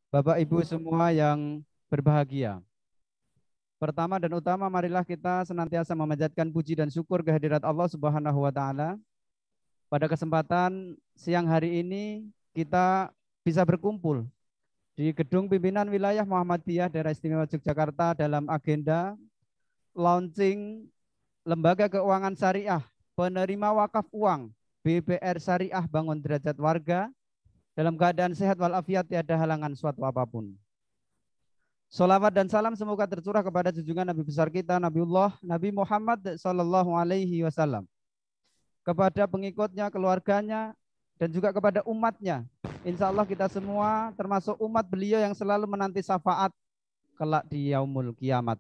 Bapak Ibu semua yang berbahagia. Pertama dan utama, marilah kita senantiasa memanjatkan puji dan syukur kehadirat Allah Subhanahu wa taala. Pada kesempatan siang hari ini kita bisa berkumpul di Gedung Pimpinan Wilayah Muhammadiyah Daerah Istimewa Yogyakarta dalam agenda launching Lembaga Keuangan Syariah Penerima Wakaf Uang BBR Syariah Bangun Derajat Warga dalam keadaan sehat walafiat, tiada halangan suatu apapun. Salawat dan salam semoga tercurah kepada junjungan Nabi besar kita Nabiullah Nabi Muhammad sallallahu alaihi wasallam, kepada pengikutnya, keluarganya, dan juga kepada umatnya. Insya Allah kita semua termasuk umat beliau yang selalu menanti syafaat kelak di yaumul kiamat.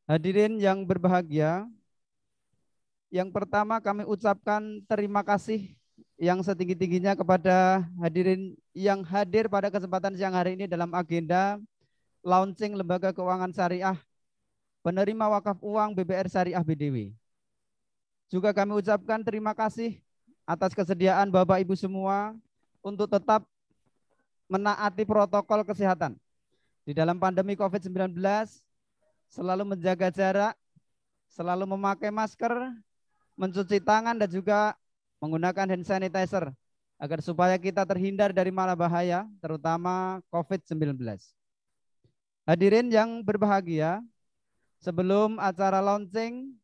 Hadirin yang berbahagia, yang pertama kami ucapkan terima kasih yang setinggi-tingginya kepada hadirin yang hadir pada kesempatan siang hari ini dalam agenda launching Lembaga Keuangan Syariah Penerima Wakaf Uang BBR Syariah BDW. Juga kami ucapkan terima kasih atas kesediaan Bapak Ibu semua untuk tetap menaati protokol kesehatan di dalam pandemi COVID-19, selalu menjaga jarak, selalu memakai masker, mencuci tangan, dan juga menggunakan hand sanitizer agar supaya kita terhindar dari mara bahaya, terutama COVID-19. Hadirin yang berbahagia, sebelum acara launching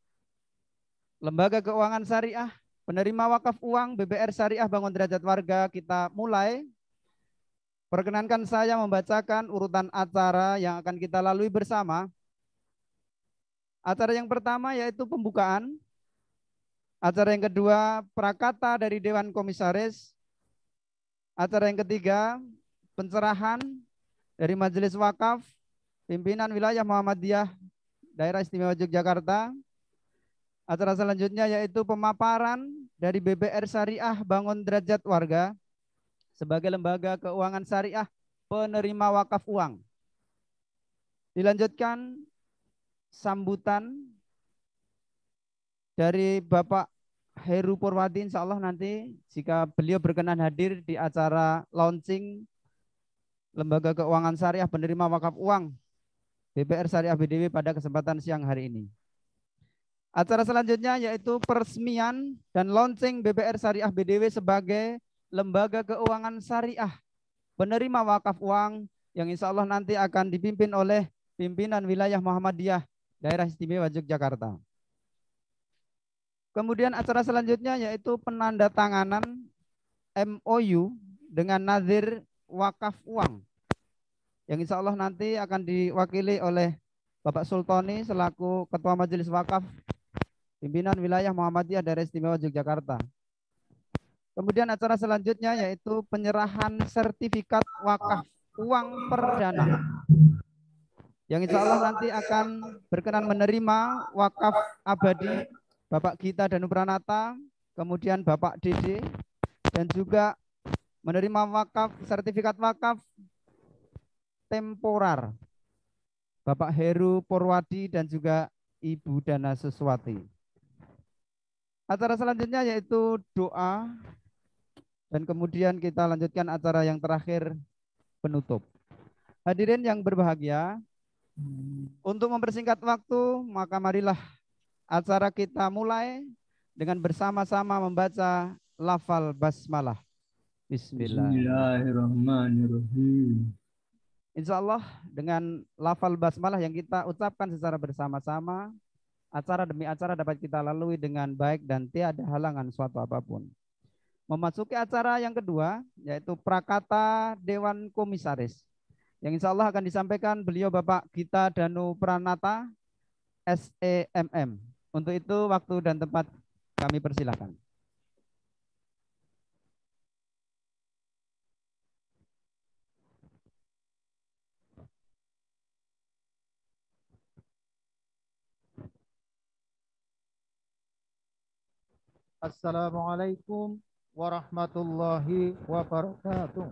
Lembaga Keuangan Syariah Penerima Wakaf Uang BBR Syariah Bangun Derajat Warga kita mulai, perkenankan saya membacakan urutan acara yang akan kita lalui bersama. Acara yang pertama yaitu pembukaan. Acara yang kedua prakata dari Dewan Komisaris. Acara yang ketiga pencerahan dari Majelis Wakaf Pimpinan Wilayah Muhammadiyah Daerah Istimewa Yogyakarta. Acara selanjutnya yaitu pemaparan dari BBR Syariah Bangun Derajat Warga sebagai lembaga keuangan syariah penerima wakaf uang. Dilanjutkan sambutan dari Bapak Heru Purwadi, insya Allah nanti jika beliau berkenan hadir di acara launching Lembaga Keuangan Syariah Penerima Wakaf Uang BBR Syariah BDW pada kesempatan siang hari ini. Acara selanjutnya yaitu peresmian dan launching BBR Syariah BDW sebagai lembaga keuangan syariah penerima wakaf uang yang insya Allah nanti akan dipimpin oleh pimpinan wilayah Muhammadiyah Daerah Istimewa Yogyakarta. Kemudian acara selanjutnya yaitu penandatanganan MOU dengan nazir wakaf uang yang insya Allah nanti akan diwakili oleh Bapak Sultoni selaku Ketua Majelis Wakaf Pimpinan Wilayah Muhammadiyah Daerah Istimewa Yogyakarta. Kemudian acara selanjutnya yaitu penyerahan sertifikat wakaf uang perdana yang insya Allah nanti akan berkenan menerima wakaf abadi Bapak Gita Danu Pranata, kemudian Bapak Dede, dan juga menerima wakaf sertifikat wakaf temporar Bapak Heru Purwadi dan juga Ibu Dana Suswati. Acara selanjutnya yaitu doa dan kemudian kita lanjutkan acara yang terakhir penutup. Hadirin yang berbahagia, untuk mempersingkat waktu maka marilah acara kita mulai dengan bersama-sama membaca lafal basmalah. Bismillahirrahmanirrahim. Insya Allah dengan lafal basmalah yang kita ucapkan secara bersama-sama, acara demi acara dapat kita lalui dengan baik dan tiada halangan suatu apapun. Memasuki acara yang kedua yaitu prakata Dewan Komisaris yang insya Allah akan disampaikan beliau Bapak Gita Danu Pranata SEMM. Untuk itu waktu dan tempat kami persilakan. Assalamualaikum warahmatullahi wabarakatuh.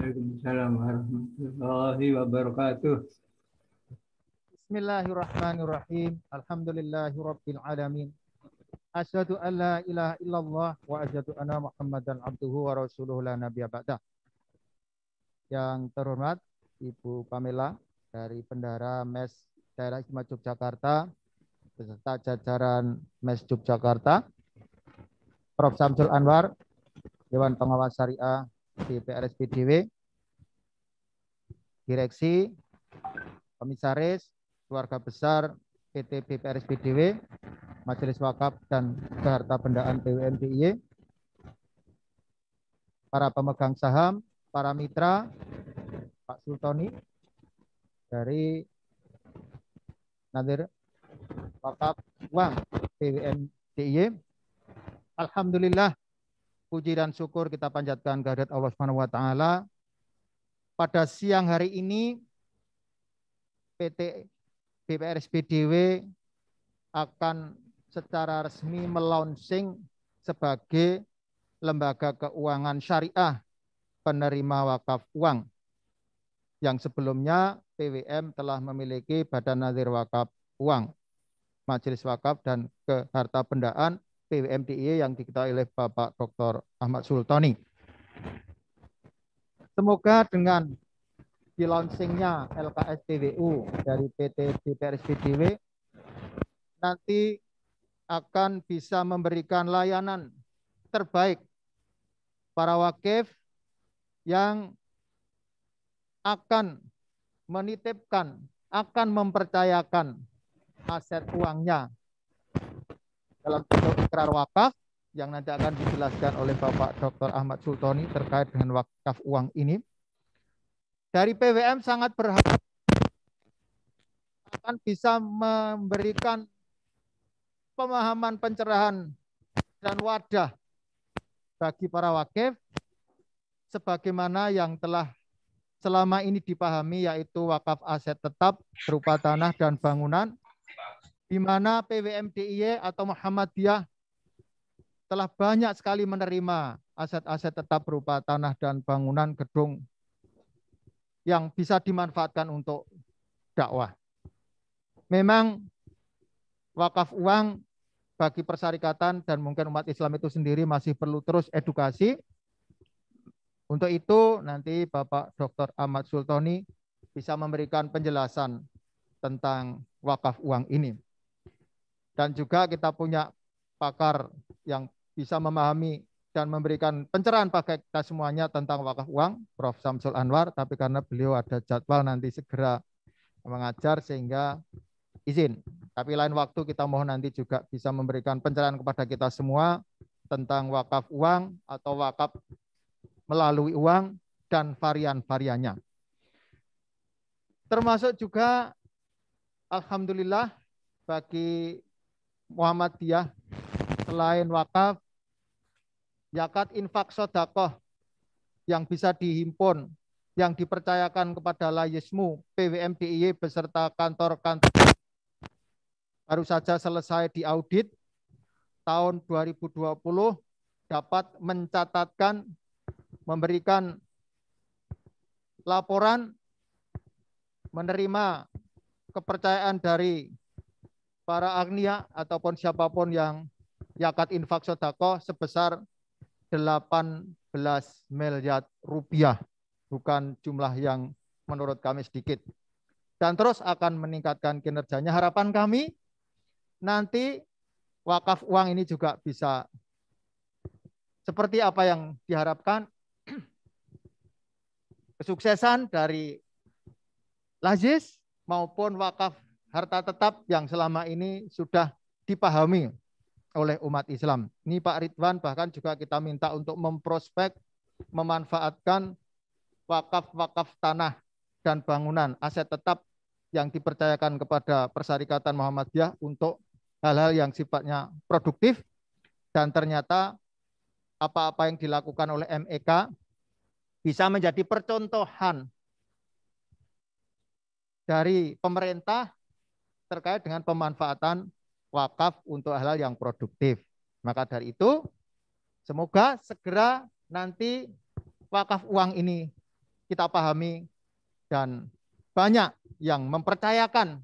Waalaikumsalam warahmatullahi wabarakatuh. Bismillahirrahmanirrahim. Alhamdulillahirabbil alamin. Asyhadu an la ilaha illallah wa asyhadu anna Muhammadan abduhu wa rasuluhu la nabiyya ba'dah. Yang terhormat Ibu Pamela dari Bendahara MES Daerah Istimewa Yogyakarta beserta jajaran MES Yogyakarta, Prof. Samsul Anwar, Dewan Pengawas Syariah BPRSPDW, Direksi, Komisaris, Keluarga Besar PT BPRSPDW, Majelis Wakaf dan Keharta Bendaan BUMN DIY, para pemegang saham, para mitra, Pak Sultoni dari Nadir Wakaf Uang BUMN DIY. Alhamdulillah, puji dan syukur kita panjatkan kehadirat Allah Subhanahu wa taala. Pada siang hari ini PT BPRSPDW akan secara resmi melaunching sebagai lembaga keuangan syariah penerima wakaf uang. Yang sebelumnya PWM telah memiliki Badan Nazir Wakaf Uang, Majelis Wakaf dan Keharta Bendaan PWM DIY yang diketahui oleh Bapak Dr. Ahmad Sultoni. Semoga dengan di launchingnya LKS TWU dari PT BPRSPDW nanti akan bisa memberikan layanan terbaik para wakif yang akan menitipkan, akan mempercayakan aset uangnya dalam bentuk ikrar wakaf yang nanti akan dijelaskan oleh Bapak Dr. Ahmad Sultoni terkait dengan wakaf uang ini. Dari PWM sangat berharap akan bisa memberikan pemahaman, pencerahan, dan wadah bagi para wakif sebagaimana yang telah selama ini dipahami, yaitu wakaf aset tetap berupa tanah dan bangunan, di mana PWM DIY atau Muhammadiyah telah banyak sekali menerima aset-aset tetap berupa tanah dan bangunan gedung yang bisa dimanfaatkan untuk dakwah. Memang wakaf uang bagi persyarikatan dan mungkin umat Islam itu sendiri masih perlu terus edukasi. Untuk itu nanti Bapak Dr. Ahmad Sultoni bisa memberikan penjelasan tentang wakaf uang ini. Dan juga kita punya pakar yang bisa memahami dan memberikan pencerahan bagi kita semuanya tentang wakaf uang, Prof. Samsul Anwar, tapi karena beliau ada jadwal nanti segera mengajar sehingga izin. Tapi lain waktu kita mohon nanti juga bisa memberikan pencerahan kepada kita semua tentang wakaf uang atau wakaf melalui uang dan varian-variannya. Termasuk juga alhamdulillah bagi Muhammadiyah selain wakaf, zakat, infak, sedekah yang bisa dihimpun, yang dipercayakan kepada Layismu, PWM DIY beserta kantor-kantor baru saja selesai diaudit tahun 2020 dapat mencatatkan, memberikan laporan menerima kepercayaan dari para agnia ataupun siapapun yang zakat, infak, sedekah sebesar 18 miliar rupiah. Bukan jumlah yang menurut kami sedikit. Dan terus akan meningkatkan kinerjanya. Harapan kami nanti wakaf uang ini juga bisa seperti apa yang diharapkan. Kesuksesan dari Lazis maupun wakaf harta tetap yang selama ini sudah dipahami oleh umat Islam. Ini Pak Ridwan bahkan juga kita minta untuk memprospek, memanfaatkan wakaf-wakaf tanah dan bangunan aset tetap yang dipercayakan kepada Persyarikatan Muhammadiyah untuk hal-hal yang sifatnya produktif, dan ternyata apa-apa yang dilakukan oleh MEK bisa menjadi percontohan dari pemerintah terkait dengan pemanfaatan wakaf untuk hal-hal yang produktif. Maka dari itu, semoga segera nanti wakaf uang ini kita pahami dan banyak yang mempercayakan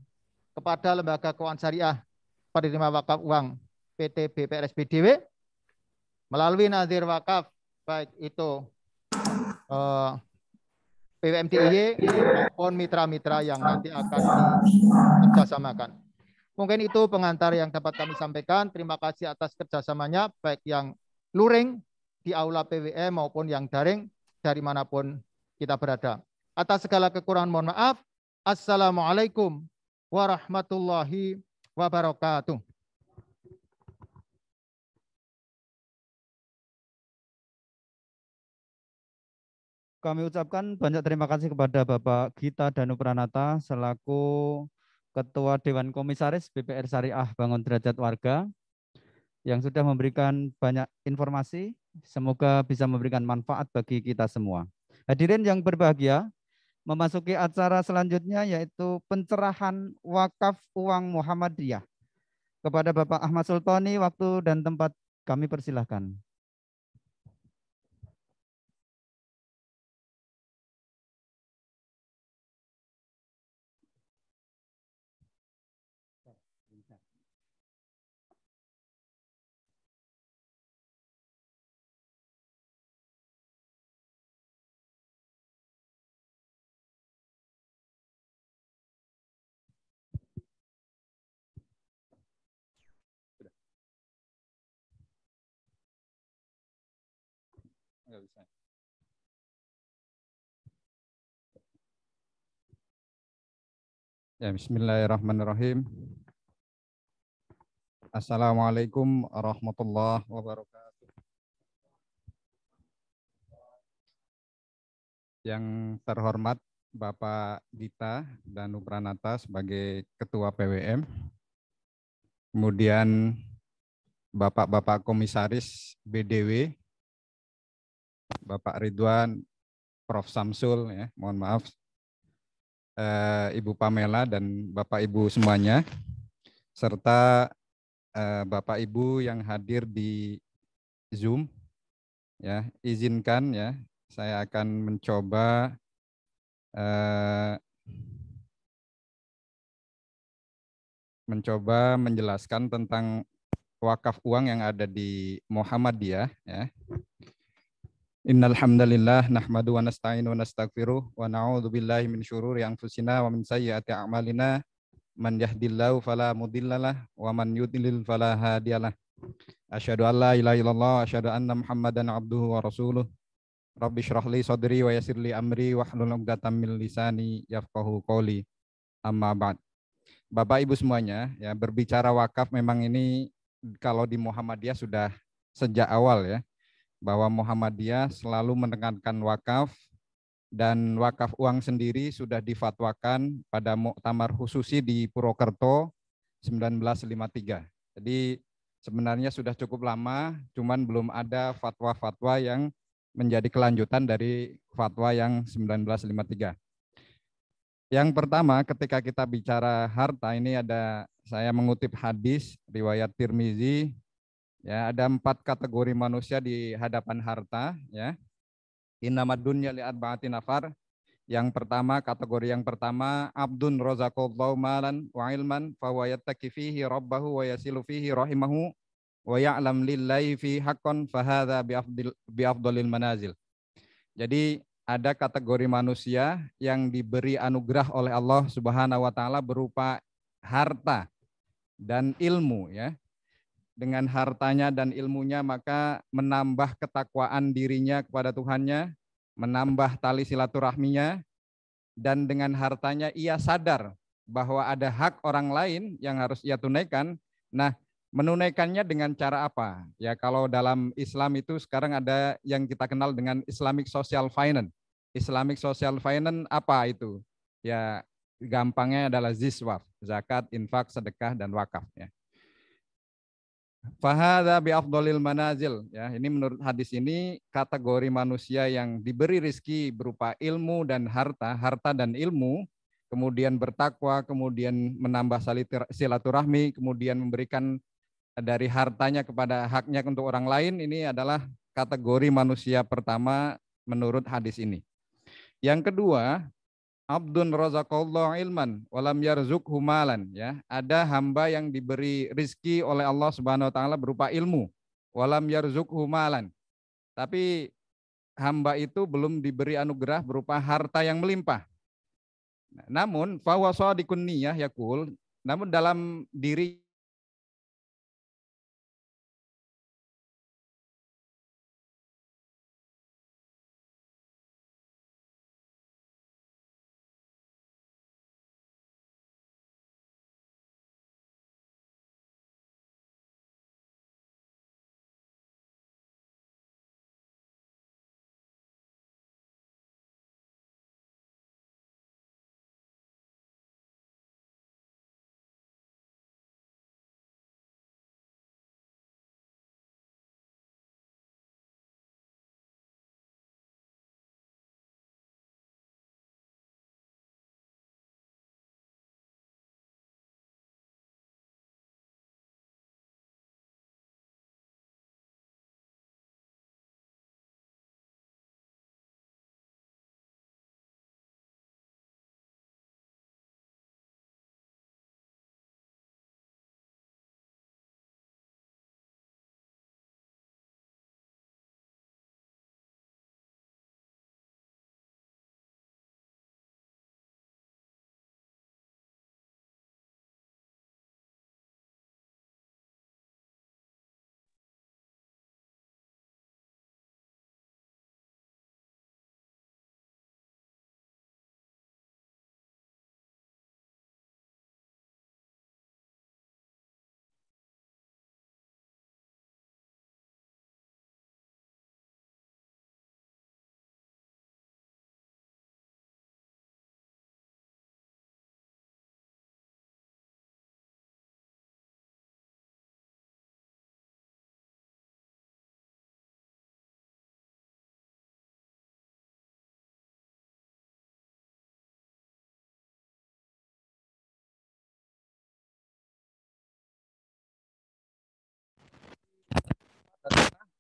kepada lembaga keuangan syariah penerima wakaf uang PT BPRSPDW melalui nazir wakaf, baik itu PWM DIY maupun mitra-mitra yang nanti akan dikerjasamakan. Mungkin itu pengantar yang dapat kami sampaikan. Terima kasih atas kerjasamanya, baik yang luring di aula PWM maupun yang daring dari manapun kita berada. Atas segala kekurangan mohon maaf. Assalamualaikum warahmatullahi wabarakatuh. Kami ucapkan banyak terima kasih kepada Bapak Gita Danu Pranata selaku Ketua Dewan Komisaris BPR Syariah Bangun Derajat Warga yang sudah memberikan banyak informasi. Semoga bisa memberikan manfaat bagi kita semua. Hadirin yang berbahagia, memasuki acara selanjutnya yaitu pencerahan wakaf uang Muhammadiyah. Kepada Bapak Ahmad Sultoni, waktu dan tempat kami persilahkan. Nggak bisa. Ya, bismillahirrahmanirrahim. Assalamualaikum warahmatullahi wabarakatuh. Yang terhormat Bapak Gita Danu Pranata sebagai Ketua PWM, kemudian Bapak-Bapak Komisaris BDW, Bapak Ridwan, Prof. Samsul, ya, mohon maaf, Ibu Pamela dan Bapak Ibu semuanya, serta Bapak Ibu yang hadir di Zoom, ya, izinkan ya saya akan mencoba menjelaskan tentang wakaf uang yang ada di Muhammadiyah, ya. Innal hamdalillah nahmadu wa nasta'inu wa nastaghfiruh wa na'udzu billahi min syururi anfusina wa min sayyiati a'malina man yahdihillahu fala mudhillalah wa man yudlil fala hadiyalah. Asyhadu an la ilaha illallah wa asyhadu anna Muhammadan abduhu wa rasuluh. Rabbi shrah li sadri wa yassir li amri wahlul 'uqdatam min lisani yafqahu qawli. Amma ba'd. Bapak Ibu semuanya, ya, berbicara wakaf memang ini kalau di Muhammadiyah sudah sejak awal, ya, bahwa Muhammadiyah selalu menekankan wakaf, dan wakaf uang sendiri sudah difatwakan pada Muktamar Khususi di Purwokerto 1953. Jadi sebenarnya sudah cukup lama, cuman belum ada fatwa-fatwa yang menjadi kelanjutan dari fatwa yang 1953. Yang pertama, ketika kita bicara harta, ini saya mengutip hadis riwayat Tirmizi. Ya, ada 4 kategori manusia di hadapan harta, ya. Innamad dunya li arba'ati nafar. Yang pertama, kategori yang pertama, abdun razaqallahu malan wa ilman fa huwa yattaqi fihi rabbahu wa yasilu fihi rahimahu wa ya'lam lillahi fi haqqan fa hadza bi afdalil manazil. Jadi ada kategori manusia yang diberi anugerah oleh Allah Subhanahu wa taala berupa harta dan ilmu, ya. Dengan hartanya dan ilmunya maka menambah ketakwaan dirinya kepada Tuhannya, menambah tali silaturahminya, dan dengan hartanya ia sadar bahwa ada hak orang lain yang harus ia tunaikan. Nah, menunaikannya dengan cara apa? Ya, kalau dalam Islam itu sekarang ada yang kita kenal dengan Islamic Social Finance. Islamic Social Finance apa itu? Ya, gampangnya adalah ziswaf, zakat, infak, sedekah, dan wakaf, ya. Fahadha bi afdalil manazil, ya. Ini menurut hadis ini kategori manusia yang diberi rizki berupa ilmu dan harta dan ilmu, kemudian bertakwa, kemudian menambah silaturahmi, kemudian memberikan dari hartanya kepada haknya untuk orang lain. Ini adalah kategori manusia pertama menurut hadis ini. Yang kedua, abdun razaqallahu ilman walam yarzuqhu malan, ya. Ada hamba yang diberi rizki oleh Allah Subhanahu wa taala berupa ilmu, walam yarzuqhu malan. Tapi hamba itu belum diberi anugerah berupa harta yang melimpah. Namun fahuwa shadiqun niyah yaqul, namun dalam diri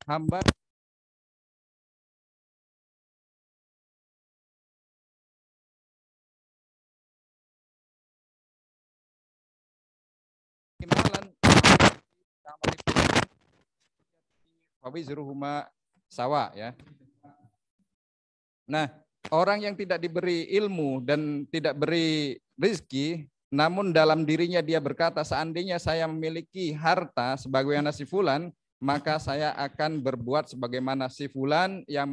hamba imalan wawizruhuma sawa ya. Nah, orang yang tidak diberi ilmu dan tidak beri rezeki, namun dalam dirinya dia berkata, seandainya saya memiliki harta sebagaimana si fulan, maka saya akan berbuat sebagaimana si fulan yang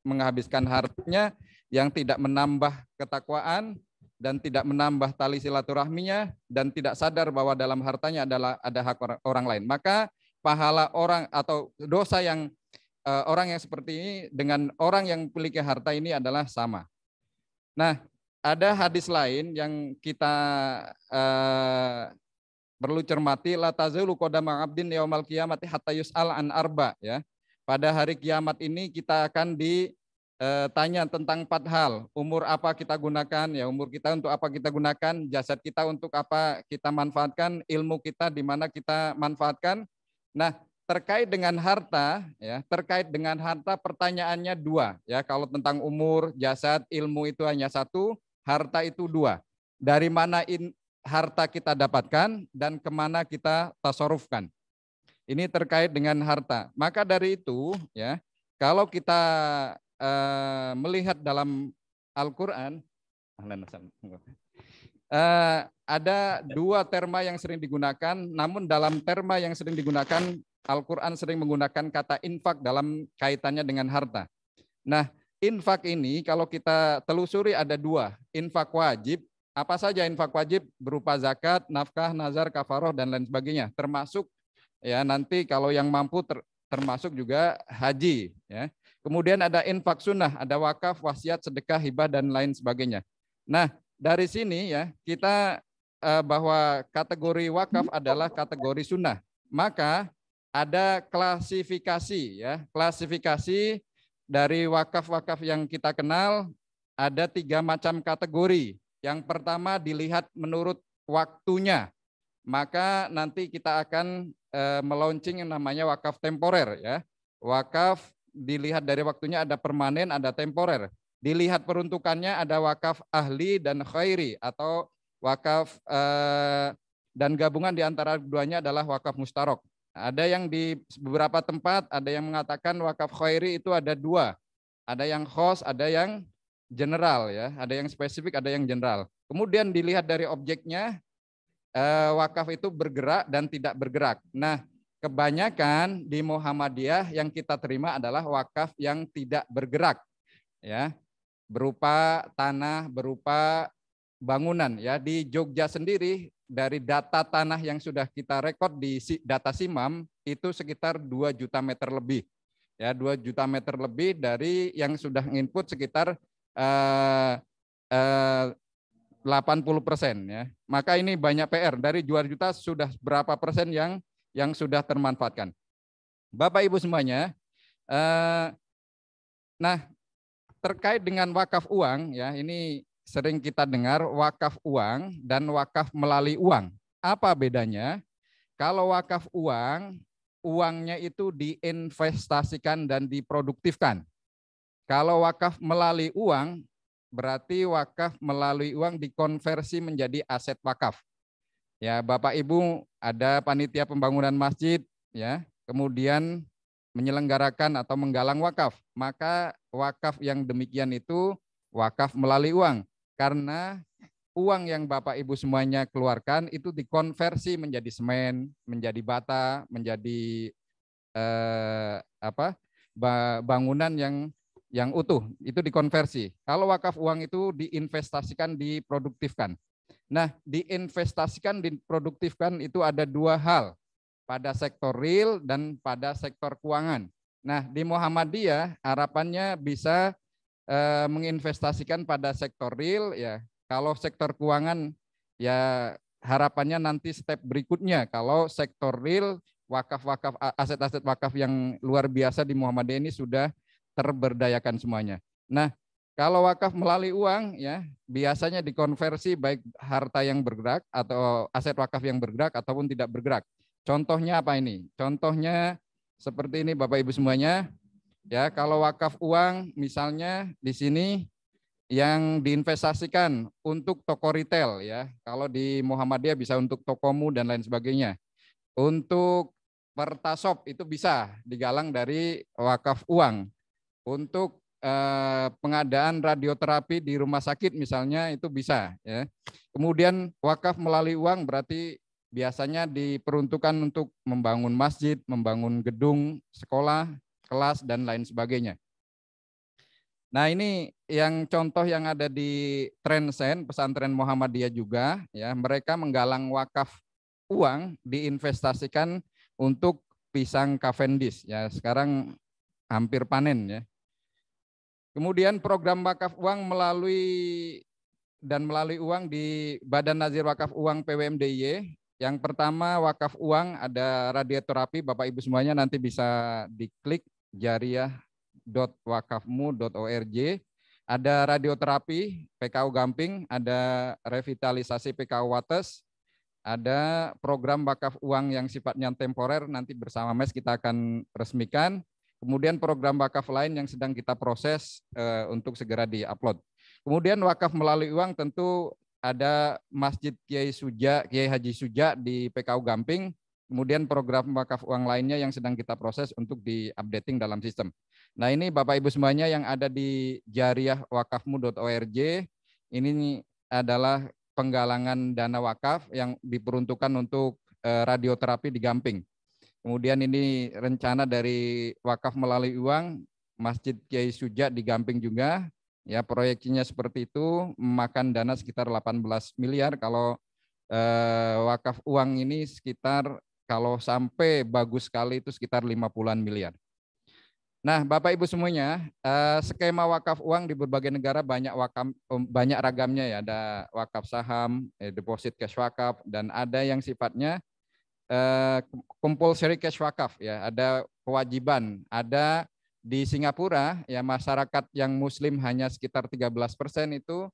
menghabiskan hartanya, yang tidak menambah ketakwaan dan tidak menambah tali silaturahminya, dan tidak sadar bahwa dalam hartanya ada hak orang lain. Maka pahala orang atau dosa yang orang yang seperti ini dengan orang yang memiliki harta ini adalah sama. Nah, ada hadis lain yang kita perlu cermati, la tazulu qadama 'abdin yaumal qiyamati hatta yus'al an arba ya. Pada hari kiamat ini kita akan ditanya tentang 4 hal. Umur apa kita gunakan? Ya, umur kita untuk apa kita gunakan? Jasad kita untuk apa kita manfaatkan? Ilmu kita di mana kita manfaatkan? Nah, terkait dengan harta, ya, terkait dengan harta pertanyaannya 2, ya. Kalau tentang umur, jasad, ilmu itu hanya 1, harta itu 2. Dari mana harta kita dapatkan dan kemana kita tasarufkan. Ini terkait dengan harta. Maka dari itu, ya, kalau kita melihat dalam Al-Quran, ada 2 terma yang sering digunakan. Namun dalam terma yang sering digunakan, Al-Quran sering menggunakan kata infak dalam kaitannya dengan harta. Nah, infak ini kalau kita telusuri ada 2. Infak wajib, apa saja infak wajib? Berupa zakat, nafkah, nazar, kafaroh, dan lain sebagainya. Termasuk ya nanti kalau yang mampu termasuk juga haji. Ya. Kemudian ada infak sunnah, ada wakaf, wasiat, sedekah, hibah, dan lain sebagainya. Nah, dari sini ya kita bahwa kategori wakaf adalah kategori sunnah. Maka ada klasifikasi ya, klasifikasi dari wakaf-wakaf yang kita kenal ada 3 macam kategori. Yang pertama dilihat menurut waktunya. Maka nanti kita akan melaunching yang namanya wakaf temporer ya. Wakaf dilihat dari waktunya ada permanen, ada temporer. Dilihat peruntukannya ada wakaf ahli dan khairi atau wakaf dan gabungan di antara keduanya adalah wakaf mustarok. Ada yang di beberapa tempat ada yang mengatakan wakaf khairi itu ada 2. ada yang khos, ada yang general ya, ada yang spesifik, ada yang general. Kemudian dilihat dari objeknya, wakaf itu bergerak dan tidak bergerak. Nah, kebanyakan di Muhammadiyah yang kita terima adalah wakaf yang tidak bergerak, ya, berupa tanah, berupa bangunan. Ya, di Jogja sendiri dari data tanah yang sudah kita rekod di data SIMAM itu sekitar 2 juta meter lebih. Ya, 2 juta meter lebih dari yang sudah input sekitar 80% ya. Maka ini banyak PR. Dari 2 juta sudah berapa persen yang sudah termanfaatkan. Bapak Ibu semuanya, nah terkait dengan wakaf uang ya, ini sering kita dengar wakaf uang dan wakaf melalui uang. Apa bedanya? Kalau wakaf uang, uangnya itu diinvestasikan dan diproduktifkan. Kalau wakaf melalui uang, berarti wakaf melalui uang dikonversi menjadi aset wakaf. Ya, Bapak Ibu ada panitia pembangunan masjid ya, kemudian menyelenggarakan atau menggalang wakaf, maka wakaf yang demikian itu wakaf melalui uang, karena uang yang Bapak Ibu semuanya keluarkan itu dikonversi menjadi semen, menjadi bata, menjadi bangunan yang utuh, itu dikonversi. Kalau wakaf uang itu diinvestasikan, diproduktifkan. Nah, diinvestasikan, diproduktifkan itu ada 2 hal, pada sektor real dan pada sektor keuangan. Nah, di Muhammadiyah harapannya bisa menginvestasikan pada sektor real ya. Kalau sektor keuangan ya harapannya nanti step berikutnya. Kalau sektor real, wakaf-wakaf, aset-aset wakaf yang luar biasa di Muhammadiyah ini sudah terberdayakan semuanya. Nah, kalau wakaf melalui uang ya biasanya dikonversi baik harta yang bergerak atau aset wakaf yang bergerak ataupun tidak bergerak. Contohnya apa ini? Contohnya seperti ini Bapak Ibu semuanya. Ya, kalau wakaf uang misalnya di sini yang diinvestasikan untuk toko retail ya. Kalau di Muhammadiyah bisa untuk tokomu dan lain sebagainya. Untuk pertasop itu bisa digalang dari wakaf uang. Untuk pengadaan radioterapi di rumah sakit misalnya itu bisa ya. Kemudian wakaf melalui uang berarti biasanya diperuntukkan untuk membangun masjid, membangun gedung sekolah, kelas dan lain sebagainya. Nah, ini yang contoh yang ada di Trendsen pesantren Muhammadiyah juga ya, mereka menggalang wakaf uang diinvestasikan untuk pisang Cavendish ya, sekarang hampir panen ya. Kemudian program wakaf uang melalui uang di Badan Nazir Wakaf Uang PWMDIY. Yang pertama wakaf uang ada radioterapi, Bapak Ibu semuanya nanti bisa diklik jariah.wakafmu.org. Ada radioterapi PKU Gamping, ada revitalisasi PKU Wates, ada program wakaf uang yang sifatnya temporer, nanti bersama MES kita akan resmikan. Kemudian program wakaf lain yang sedang kita proses untuk segera di-upload. Kemudian wakaf melalui uang tentu ada Masjid Kiai Haji Suja di PKU Gamping. Kemudian program wakaf uang lainnya yang sedang kita proses untuk di-updating dalam sistem. Nah, ini Bapak Ibu semuanya yang ada di jariahwakafmu.org. Ini adalah penggalangan dana wakaf yang diperuntukkan untuk radioterapi di Gamping. Kemudian ini rencana dari wakaf melalui uang Masjid Kiai Suja di Gamping juga. Ya, proyeksinya seperti itu, memakan dana sekitar 18 miliar. Kalau wakaf uang ini sekitar kalau sampai bagus sekali itu sekitar 50-an miliar. Nah, Bapak Ibu semuanya, skema wakaf uang di berbagai negara banyak ragamnya ya. Ada wakaf saham, deposit cash wakaf, dan ada yang sifatnya compulsory cash wakaf ya, ada kewajiban. Ada di Singapura ya, masyarakat yang muslim hanya sekitar 13% itu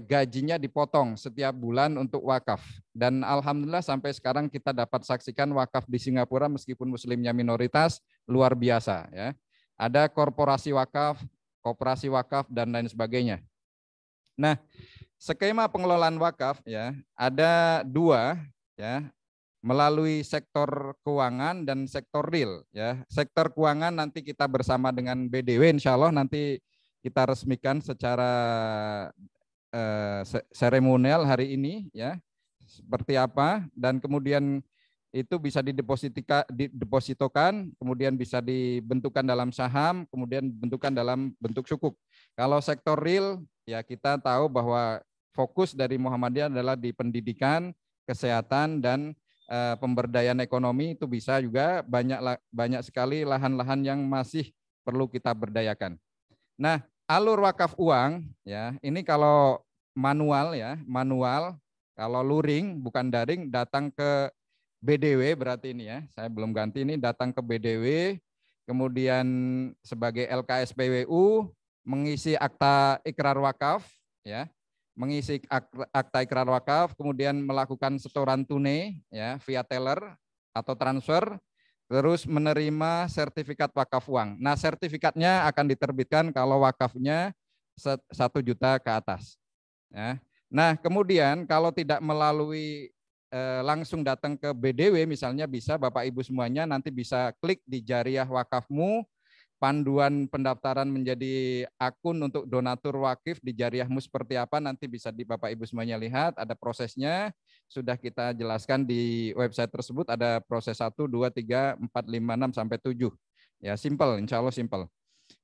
gajinya dipotong setiap bulan untuk wakaf. Dan alhamdulillah sampai sekarang kita dapat saksikan wakaf di Singapura meskipun muslimnya minoritas luar biasa ya. Ada korporasi wakaf, koperasi wakaf dan lain sebagainya. Nah, skema pengelolaan wakaf ya ada 2 ya. melalui sektor keuangan dan sektor real ya. Sektor keuangan nanti kita bersama dengan BDW insya Allah nanti kita resmikan secara seremonial hari ini ya seperti apa, dan kemudian itu bisa didepositokan, kemudian bisa dibentukkan dalam saham, kemudian dibentukkan dalam bentuk sukuk. Kalau sektor real ya kita tahu bahwa fokus dari Muhammadiyah adalah di pendidikan, kesehatan, dan pemberdayaan ekonomi. Itu bisa juga banyak sekali lahan-lahan yang masih perlu kita berdayakan. Nah, alur wakaf uang ya, ini kalau manual ya, kalau luring bukan daring datang ke BDW berarti ini ya, saya belum ganti ini, datang ke BDW, kemudian sebagai LKSPWU mengisi akta ikrar wakaf ya, mengisi akta ikrar wakaf, kemudian melakukan setoran tunai ya via teller atau transfer, terus menerima sertifikat wakaf uang. Nah, sertifikatnya akan diterbitkan kalau wakafnya 1 juta ke atas. Ya. Nah, kemudian kalau tidak melalui langsung datang ke BDW misalnya, bisa Bapak Ibu semuanya nanti bisa klik di Jariah Wakafmu, panduan pendaftaran menjadi akun untuk donatur wakif di Jariahmu seperti apa, nanti bisa di Bapak Ibu semuanya lihat, ada prosesnya, sudah kita jelaskan di website tersebut, ada proses 1, 2, 3, 4, 5, 6, sampai 7. Ya, simple, insya Allah simple.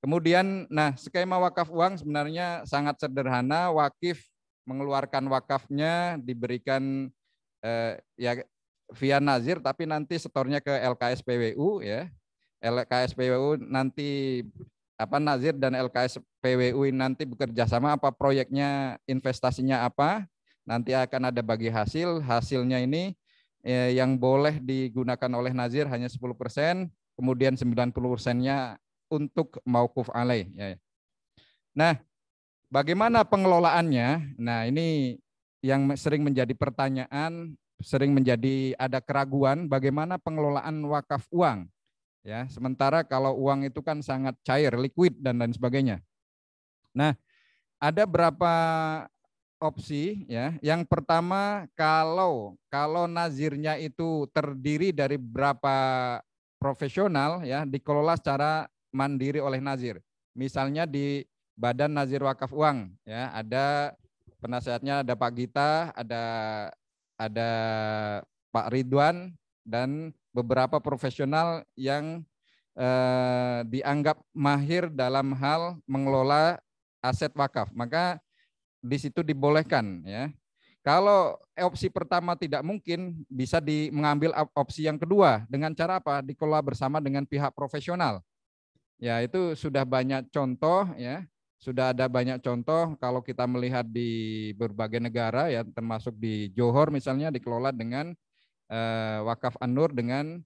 Kemudian, nah skema wakaf uang sebenarnya sangat sederhana, wakif mengeluarkan wakafnya diberikan ya via nazir, tapi nanti setornya ke LKSPWU ya. LKSPWU nanti nazir dan LKSPWU nanti bekerja sama, apa proyeknya, investasinya apa, nanti akan ada bagi hasilnya ini yang boleh digunakan oleh nazir hanya 10%, kemudian 90%-nya untuk mauquf alaih ya. Nah, bagaimana pengelolaannya? Nah, ini yang sering menjadi pertanyaan, sering menjadi ada keraguan bagaimana pengelolaan wakaf uang. Ya, sementara kalau uang itu kan sangat cair, liquid dan lain sebagainya. Nah, ada berapa opsi ya. Yang pertama, kalau nazirnya itu terdiri dari berapa profesional ya, dikelola secara mandiri oleh nazir. Misalnya di Badan Nazir Wakaf Uang ya, ada penasehatnya, ada Pak Gita, ada Pak Ridwan, dan beberapa profesional yang dianggap mahir dalam hal mengelola aset wakaf, maka di situ dibolehkan ya. Kalau opsi pertama tidak mungkin, bisa mengambil opsi yang kedua dengan cara apa? Dikelola bersama dengan pihak profesional. Ya, itu sudah banyak contoh ya. Sudah ada banyak contoh kalau kita melihat di berbagai negara ya, termasuk di Johor misalnya dikelola dengan Wakaf An-Nur dengan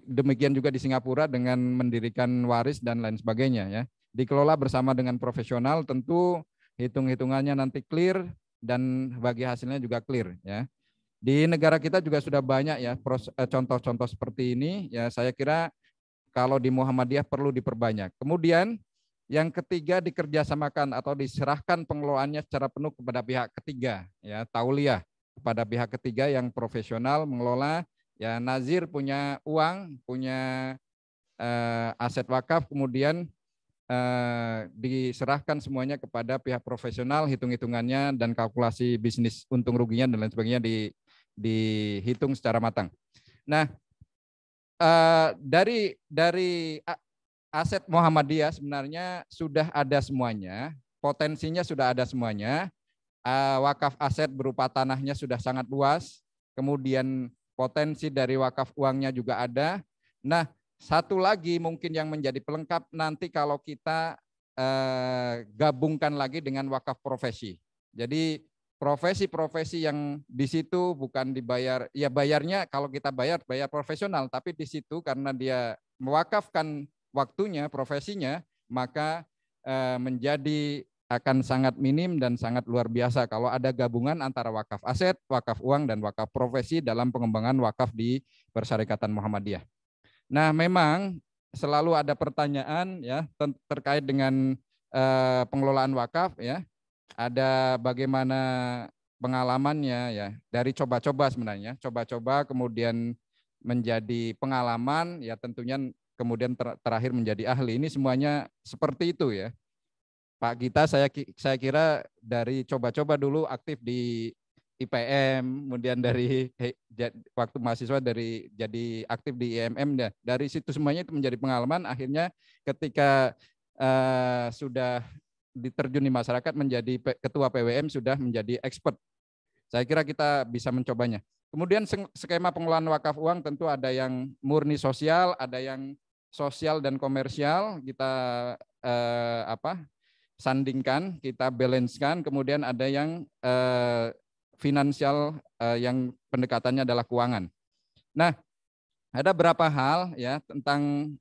demikian juga di Singapura dengan mendirikan waris dan lain sebagainya ya. Dikelola bersama dengan profesional, tentu hitung-hitungannya nanti clear dan bagi hasilnya juga clear ya. Di negara kita juga sudah banyak ya contoh-contoh seperti ini ya, saya kira kalau di Muhammadiyah perlu diperbanyak. Kemudian yang ketiga, dikerjasamakan atau diserahkan pengelolaannya secara penuh kepada pihak ketiga ya, tauliyah kepada pihak ketiga yang profesional mengelola ya. Nazir punya uang, punya aset wakaf, kemudian diserahkan semuanya kepada pihak profesional, hitung-hitungannya dan kalkulasi bisnis untung ruginya dan lain sebagainya dihitung secara matang. Nah, dari aset Muhammadiyah sebenarnya sudah ada semuanya, potensinya sudah ada semuanya. Wakaf aset berupa tanahnya sudah sangat luas, kemudian potensi dari wakaf uangnya juga ada. Nah, satu lagi mungkin yang menjadi pelengkap nanti kalau kita gabungkan lagi dengan wakaf profesi. Jadi profesi-profesi yang di situ bukan dibayar, ya bayarnya kalau kita bayar profesional, tapi di situ karena dia mewakafkan waktunya, profesinya, maka menjadi akan sangat minim dan sangat luar biasa kalau ada gabungan antara wakaf aset, wakaf uang, dan wakaf profesi dalam pengembangan wakaf di Persyarikatan Muhammadiyah. Nah, memang selalu ada pertanyaan ya terkait dengan pengelolaan wakaf ya. Ada bagaimana pengalamannya ya dari coba-coba sebenarnya, coba-coba kemudian menjadi pengalaman ya tentunya kemudian terakhir menjadi ahli. Ini semuanya seperti itu ya. Pak Gita saya kira dari coba-coba dulu aktif di IPM, kemudian dari waktu mahasiswa jadi aktif di IMM ya. Dari situ semuanya itu menjadi pengalaman, akhirnya ketika sudah diterjun di masyarakat menjadi ketua PWM sudah menjadi expert. Saya kira kita bisa mencobanya. Kemudian skema pengelolaan wakaf uang tentu ada yang murni sosial, ada yang sosial dan komersial. Kita sandingkan, kita balancekan. Kemudian ada yang finansial yang pendekatannya adalah keuangan. Nah, ada beberapa hal ya tentang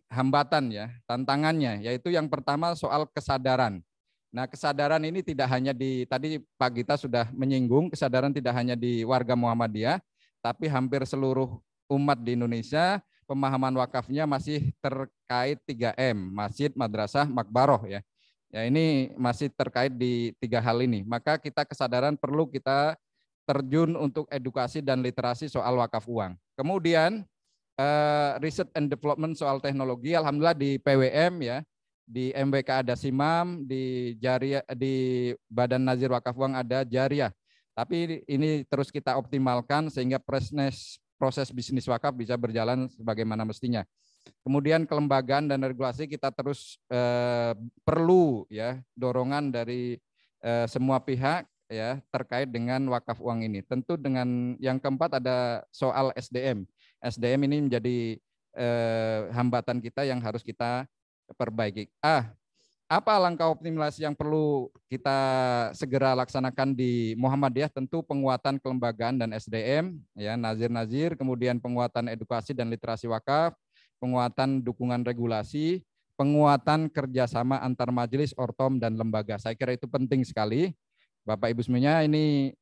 hambatan ya, tantangannya, yaitu yang pertama soal kesadaran. Nah, kesadaran ini tidak hanya tadi Pak Gita sudah menyinggung, kesadaran tidak hanya di warga Muhammadiyah, tapi hampir seluruh umat di Indonesia, pemahaman wakafnya masih terkait 3M, masjid, madrasah, makbaroh ya. Ya, ini masih terkait di 3 hal ini. Maka kita kesadaran perlu kita terjun untuk edukasi dan literasi soal wakaf uang. Kemudian research and development soal teknologi, alhamdulillah di PWM ya, di MWK ada SIMAM, di Jariah, di Badan Nazir Wakaf Uang ada Jariah. Tapi ini terus kita optimalkan sehingga proses bisnis wakaf bisa berjalan sebagaimana mestinya. Kemudian kelembagaan dan regulasi kita terus perlu ya dorongan dari semua pihak ya terkait dengan wakaf uang ini. Tentu dengan yang keempat ada soal SDM. SDM ini menjadi hambatan kita yang harus kita perbaiki. Apa langkah optimalisasi yang perlu kita segera laksanakan di Muhammadiyah? Tentu penguatan kelembagaan dan SDM, ya nazir-nazir, kemudian penguatan edukasi dan literasi wakaf, penguatan dukungan regulasi, penguatan kerjasama antar majelis, ortom dan lembaga. Saya kira itu penting sekali. Bapak Ibu semuanya, ini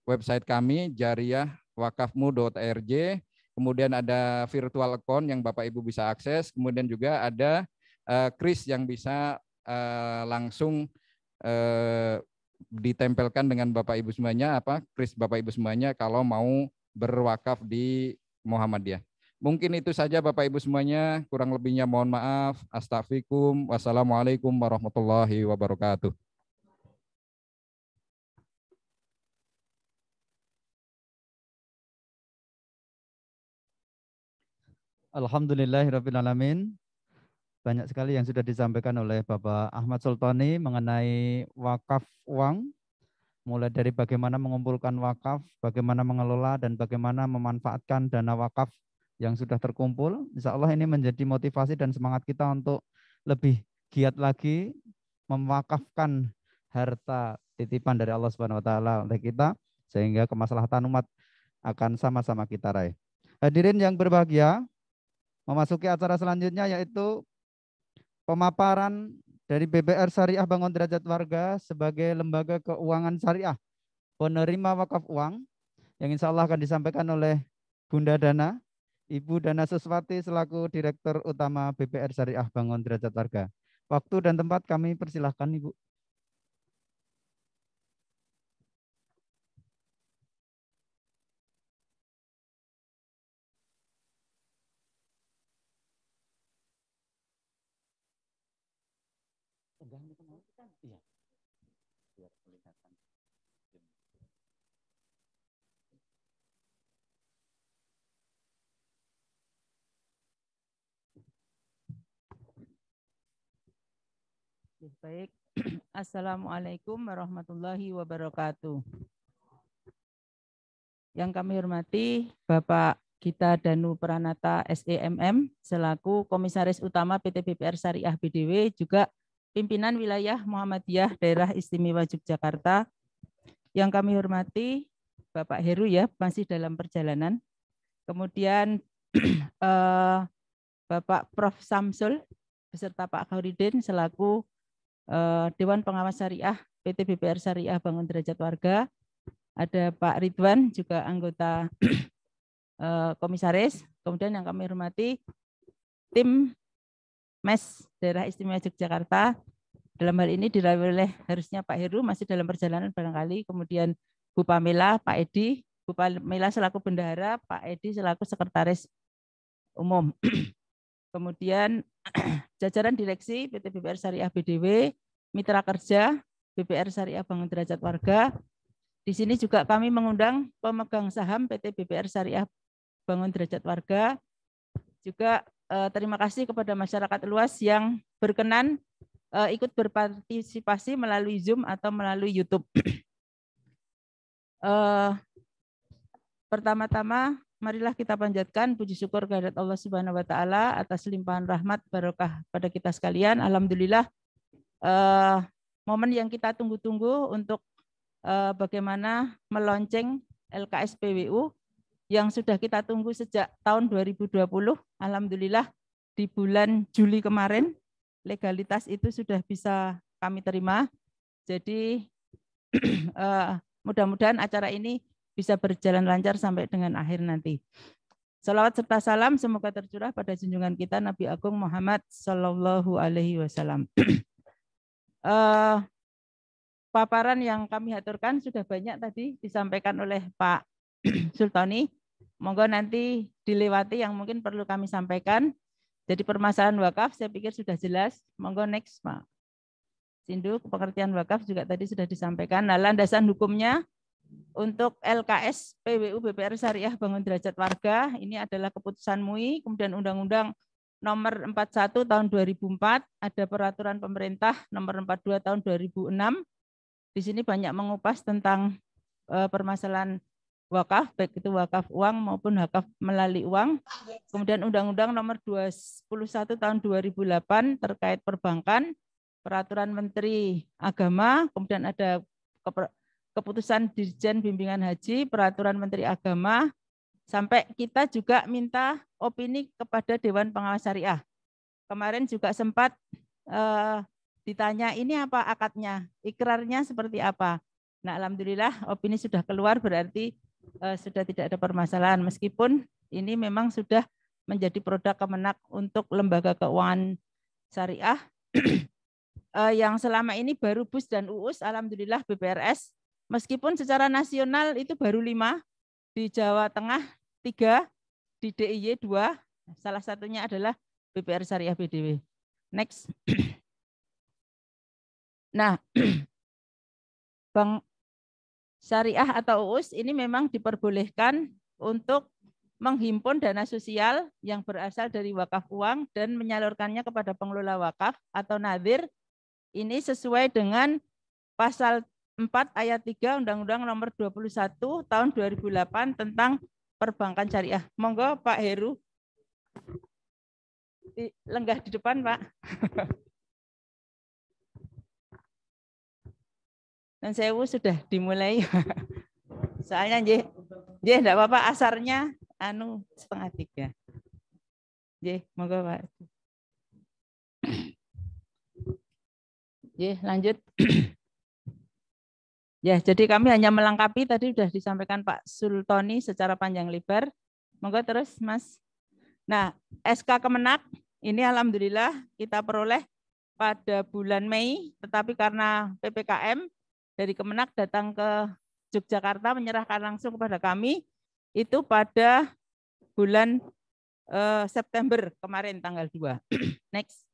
website kami jariahwakafmu.org. Kemudian ada virtual account yang Bapak Ibu bisa akses. Kemudian juga ada kris yang bisa langsung ditempelkan dengan Bapak Ibu semuanya, kris Bapak Ibu semuanya kalau mau berwakaf di Muhammadiyah. Mungkin itu saja Bapak Ibu semuanya, kurang lebihnya mohon maaf. Astaghfirullahaladzim. Wassalamualaikum warahmatullahi wabarakatuh. Alhamdulillahirrabbilalamin. Banyak sekali yang sudah disampaikan oleh Bapak Ahmad Sultani mengenai wakaf uang, mulai dari bagaimana mengumpulkan wakaf, bagaimana mengelola, dan bagaimana memanfaatkan dana wakaf yang sudah terkumpul. Insya Allah ini menjadi motivasi dan semangat kita untuk lebih giat lagi mewakafkan harta titipan dari Allah Subhanahu wa taala oleh kita sehingga kemaslahatan umat akan sama-sama kita raih. Hadirin yang berbahagia, memasuki acara selanjutnya yaitu pemaparan dari BPR Syariah Bangun Derajat Warga sebagai lembaga keuangan syariah penerima wakaf uang yang insya Allah akan disampaikan oleh Bunda Dana, Ibu Dana Suswati selaku Direktur Utama BPR Syariah Bangun Derajat Warga. Waktu dan tempat kami persilahkan Ibu. Iya. Biar kelihatan. Baik. Assalamualaikum warahmatullahi wabarakatuh. Yang kami hormati Bapak Gita Danu Pranata SEMM selaku Komisaris Utama PT BPR Syariah BDW, juga pimpinan wilayah Muhammadiyah Daerah Istimewa Yogyakarta. Yang kami hormati Bapak Heru ya, masih dalam perjalanan. Kemudian Bapak Prof. Samsul beserta Pak Khairuddin selaku Dewan Pengawas Syariah PT BPR Syariah Bangun Derajat Warga. Ada Pak Ridwan juga anggota komisaris. Kemudian yang kami hormati tim MES Daerah Istimewa Yogyakarta, Dalam hal ini diraih oleh harusnya Pak Heru masih dalam perjalanan barangkali, kemudian Bu Pamela, Pak Edi, Bu Pamela selaku bendahara, Pak Edi selaku sekretaris umum. Kemudian jajaran direksi PT BPR Syariah BDW, mitra kerja BPR Syariah Bangun Derajat Warga. Di sini juga kami mengundang pemegang saham PT BPR Syariah Bangun Derajat Warga. Juga terima kasih kepada masyarakat luas yang berkenan ikut berpartisipasi melalui Zoom atau melalui YouTube. Pertama-tama marilah kita panjatkan puji syukur kehadirat Allah Subhanahu wa taala atas limpahan rahmat barokah pada kita sekalian. Alhamdulillah momen yang kita tunggu-tunggu untuk bagaimana melonceng LKS PWU yang sudah kita tunggu sejak tahun 2020. Alhamdulillah di bulan Juli kemarin legalitas itu sudah bisa kami terima. Jadi mudah-mudahan acara ini bisa berjalan lancar sampai dengan akhir nanti. Salawat serta salam semoga tercurah pada junjungan kita Nabi Agung Muhammad Sallallahu Alaihi Wasallam. Paparan yang kami haturkan sudah banyak tadi disampaikan oleh Pak Sultoni. Monggo nanti dilewati yang mungkin perlu kami sampaikan. Jadi permasalahan wakaf saya pikir sudah jelas. Monggo next Pak Sindu, pengertian wakaf juga tadi sudah disampaikan. Nah, landasan hukumnya untuk LKS PWU BPR Syariah Bangun Derajat Warga ini adalah keputusan MUI, kemudian Undang-Undang Nomor 41 Tahun 2004, ada Peraturan Pemerintah Nomor 42 Tahun 2006. Di sini banyak mengupas tentang permasalahan wakaf, baik itu wakaf uang maupun wakaf melalui uang. Kemudian Undang-Undang Nomor 21 Tahun 2008 terkait perbankan, Peraturan Menteri Agama, kemudian ada keputusan Dirjen Bimbingan Haji, Peraturan Menteri Agama, sampai kita juga minta opini kepada Dewan Pengawas Syariah. Kemarin juga sempat ditanya ini apa akadnya, ikrarnya seperti apa. Nah, alhamdulillah opini sudah keluar, berarti sudah tidak ada permasalahan, meskipun ini memang sudah menjadi produk Kemenak untuk lembaga keuangan syariah yang selama ini baru BUS dan UUS. Alhamdulillah BPRS meskipun secara nasional itu baru 5, di Jawa Tengah 3, di DIY 2, salah satunya adalah BPR Syariah BDW. Next. Nah, Bank Syariah atau UUS ini memang diperbolehkan untuk menghimpun dana sosial yang berasal dari wakaf uang dan menyalurkannya kepada pengelola wakaf atau nadhir. Ini sesuai dengan pasal 4 ayat 3 Undang-Undang Nomor 21 Tahun 2008 tentang perbankan syariah. Monggo Pak Heru. Lenggah di depan, Pak. Dan sewu sudah dimulai. Soalnya enggak apa-apa asarnya setengah 3. Monggo Pak. Lanjut. Ya, jadi kami hanya melengkapi tadi sudah disampaikan Pak Sultoni secara panjang lebar. Monggo terus, Mas. Nah, SK Kemenak ini alhamdulillah kita peroleh pada bulan Mei, tetapi karena PPKM dari Kemenak datang ke Yogyakarta menyerahkan langsung kepada kami itu pada bulan September kemarin tanggal 2. Next.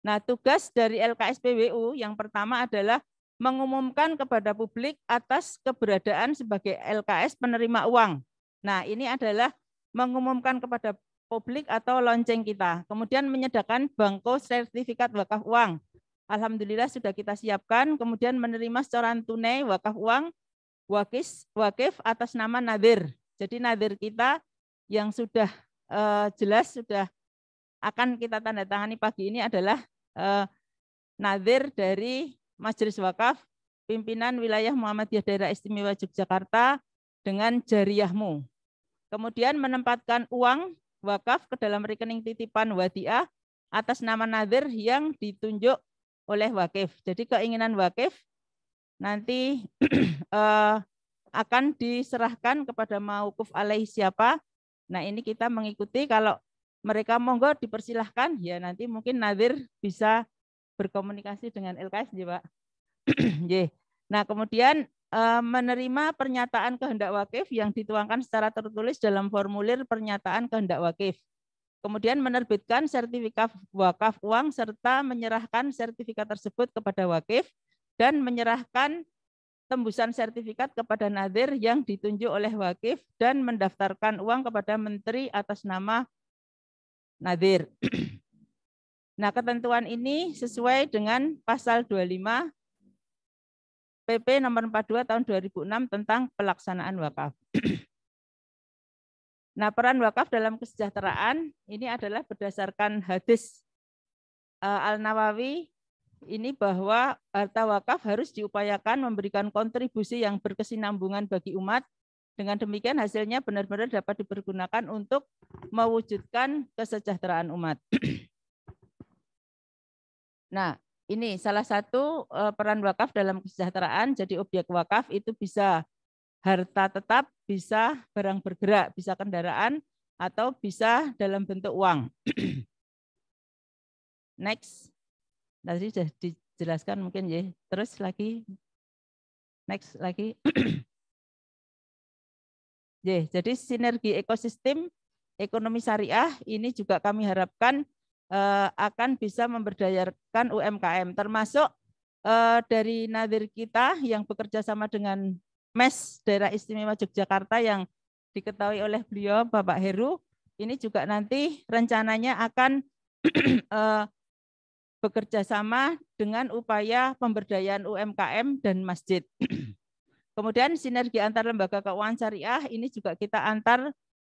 Nah, tugas dari LKS PWU yang pertama adalah mengumumkan kepada publik atas keberadaan sebagai LKS penerima uang. Nah, ini adalah mengumumkan kepada publik atau lonceng kita. Kemudian menyediakan bangko sertifikat wakaf uang. Alhamdulillah sudah kita siapkan. Kemudian menerima setoran tunai wakaf uang wakif atas nama nadhir. Jadi nadhir kita yang sudah jelas sudah akan kita tanda tangani pagi ini adalah nadhir dari Majelis Wakaf Pimpinan Wilayah Muhammadiyah Daerah Istimewa Yogyakarta dengan jariyahmu. Kemudian menempatkan uang wakaf ke dalam rekening titipan wadiah atas nama nadhir yang ditunjuk oleh wakif. Jadi keinginan wakif nanti akan diserahkan kepada mauquf alaih siapa. Nah, ini kita mengikuti, kalau mereka monggo dipersilahkan, ya nanti mungkin nadhir bisa berkomunikasi dengan LKS, ya Pak. Nah, kemudian menerima pernyataan kehendak wakif yang dituangkan secara tertulis dalam formulir pernyataan kehendak wakif. Kemudian menerbitkan sertifikat wakaf uang serta menyerahkan sertifikat tersebut kepada wakif dan menyerahkan tembusan sertifikat kepada nadhir yang ditunjuk oleh wakif dan mendaftarkan uang kepada menteri atas nama nadhir. Nah, ketentuan ini sesuai dengan pasal 25 PP nomor 42 tahun 2006 tentang pelaksanaan wakaf. Nah, peran wakaf dalam kesejahteraan ini adalah berdasarkan hadis Al-Nawawi ini bahwa harta wakaf harus diupayakan memberikan kontribusi yang berkesinambungan bagi umat. Dengan demikian hasilnya benar-benar dapat dipergunakan untuk mewujudkan kesejahteraan umat. Nah, ini salah satu peran wakaf dalam kesejahteraan. Jadi objek wakaf itu bisa harta tetap, bisa barang bergerak, bisa kendaraan, atau bisa dalam bentuk uang. Next. Tadi sudah dijelaskan mungkin ya. Terus lagi. Next lagi. Jadi sinergi ekosistem ekonomi syariah ini juga kami harapkan akan bisa memberdayakan UMKM, termasuk dari nadhir kita yang bekerja sama dengan MES Daerah Istimewa Yogyakarta yang diketahui oleh beliau Bapak Heru, ini juga nanti rencananya akan bekerja sama dengan upaya pemberdayaan UMKM dan masjid. Kemudian sinergi antar lembaga keuangan syariah ini juga kita antar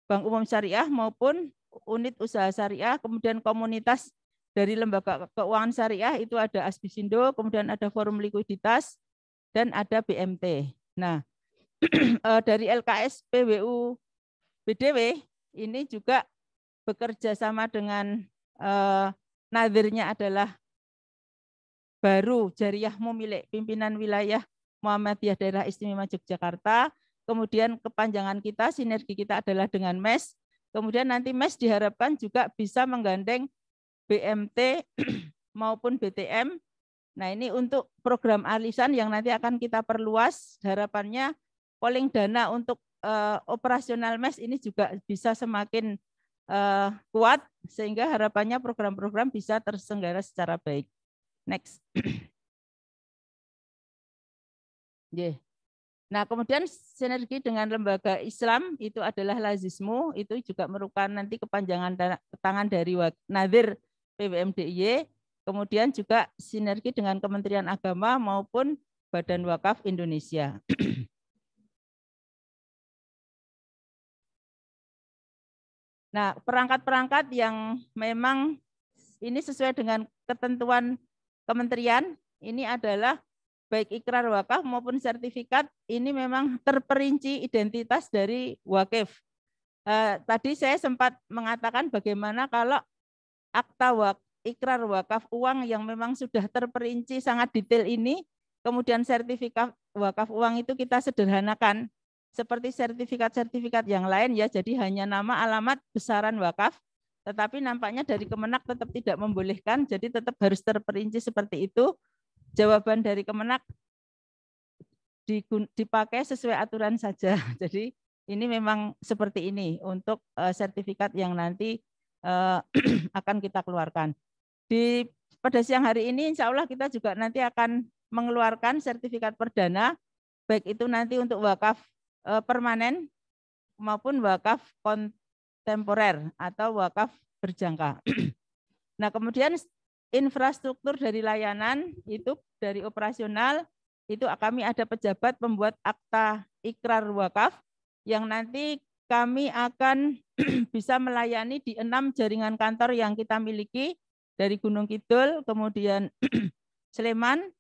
Bank Umum Syariah maupun unit usaha syariah, kemudian komunitas dari lembaga keuangan syariah itu ada Asbisindo, kemudian ada Forum Likuiditas, dan ada BMT. Nah, dari LKS PWU BDW ini juga bekerja sama dengan nadhirnya adalah baru Jariyahmu milik pimpinan wilayah Muhammadiyah Daerah Istimewa Yogyakarta. Kemudian kepanjangan kita, sinergi kita adalah dengan MES. Kemudian nanti MES diharapkan juga bisa menggandeng BMT maupun BTM. Nah, ini untuk program arisan yang nanti akan kita perluas. Harapannya polling dana untuk operasional MES ini juga bisa semakin kuat, sehingga harapannya program-program bisa terselenggara secara baik. Next. Nah, kemudian sinergi dengan lembaga Islam itu adalah Lazismu, itu juga merupakan nanti kepanjangan tangan dari nadhir PWMDIY, kemudian juga sinergi dengan Kementerian Agama maupun Badan Wakaf Indonesia. Nah, perangkat-perangkat yang memang ini sesuai dengan ketentuan kementerian, ini adalah baik ikrar wakaf maupun sertifikat, ini memang terperinci identitas dari wakif. Tadi saya sempat mengatakan bagaimana kalau akta ikrar wakaf uang yang memang sudah terperinci sangat detail ini, kemudian sertifikat wakaf uang itu kita sederhanakan seperti sertifikat-sertifikat yang lain ya, jadi hanya nama, alamat, besaran wakaf, tetapi nampaknya dari Kemenak tetap tidak membolehkan, jadi tetap harus terperinci seperti itu. Jawaban dari Kemenak dipakai sesuai aturan saja. Jadi ini memang seperti ini untuk sertifikat yang nanti akan kita keluarkan. Pada siang hari ini insya Allah kita juga nanti akan mengeluarkan sertifikat perdana, baik itu nanti untuk wakaf permanen maupun wakaf kontemporer atau wakaf berjangka. Nah, kemudian infrastruktur dari layanan itu dari operasional itu kami ada pejabat pembuat akta ikrar wakaf yang nanti kami akan bisa melayani di 6 jaringan kantor yang kita miliki dari Gunung Kidul, kemudian Sleman,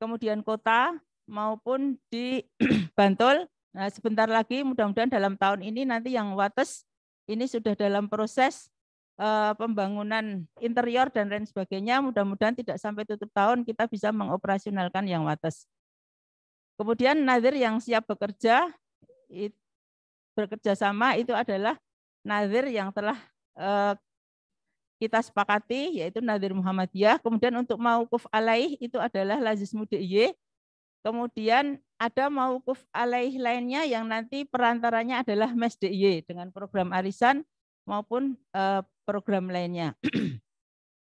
kemudian kota maupun di Bantul. Nah, sebentar lagi mudah-mudahan dalam tahun ini nanti yang Wates ini sudah dalam proses pembangunan interior dan lain sebagainya, mudah-mudahan tidak sampai tutup tahun kita bisa mengoperasionalkan yang Wates. Kemudian nadhir yang siap bekerja sama itu adalah nadhir yang telah kita sepakati, yaitu Nadhir Muhammadiyah. Kemudian untuk mauquf alaih itu adalah Lazismu DIY. Kemudian ada mauquf alaih lainnya yang nanti perantaranya adalah Mes DIY dengan program arisan maupun program lainnya.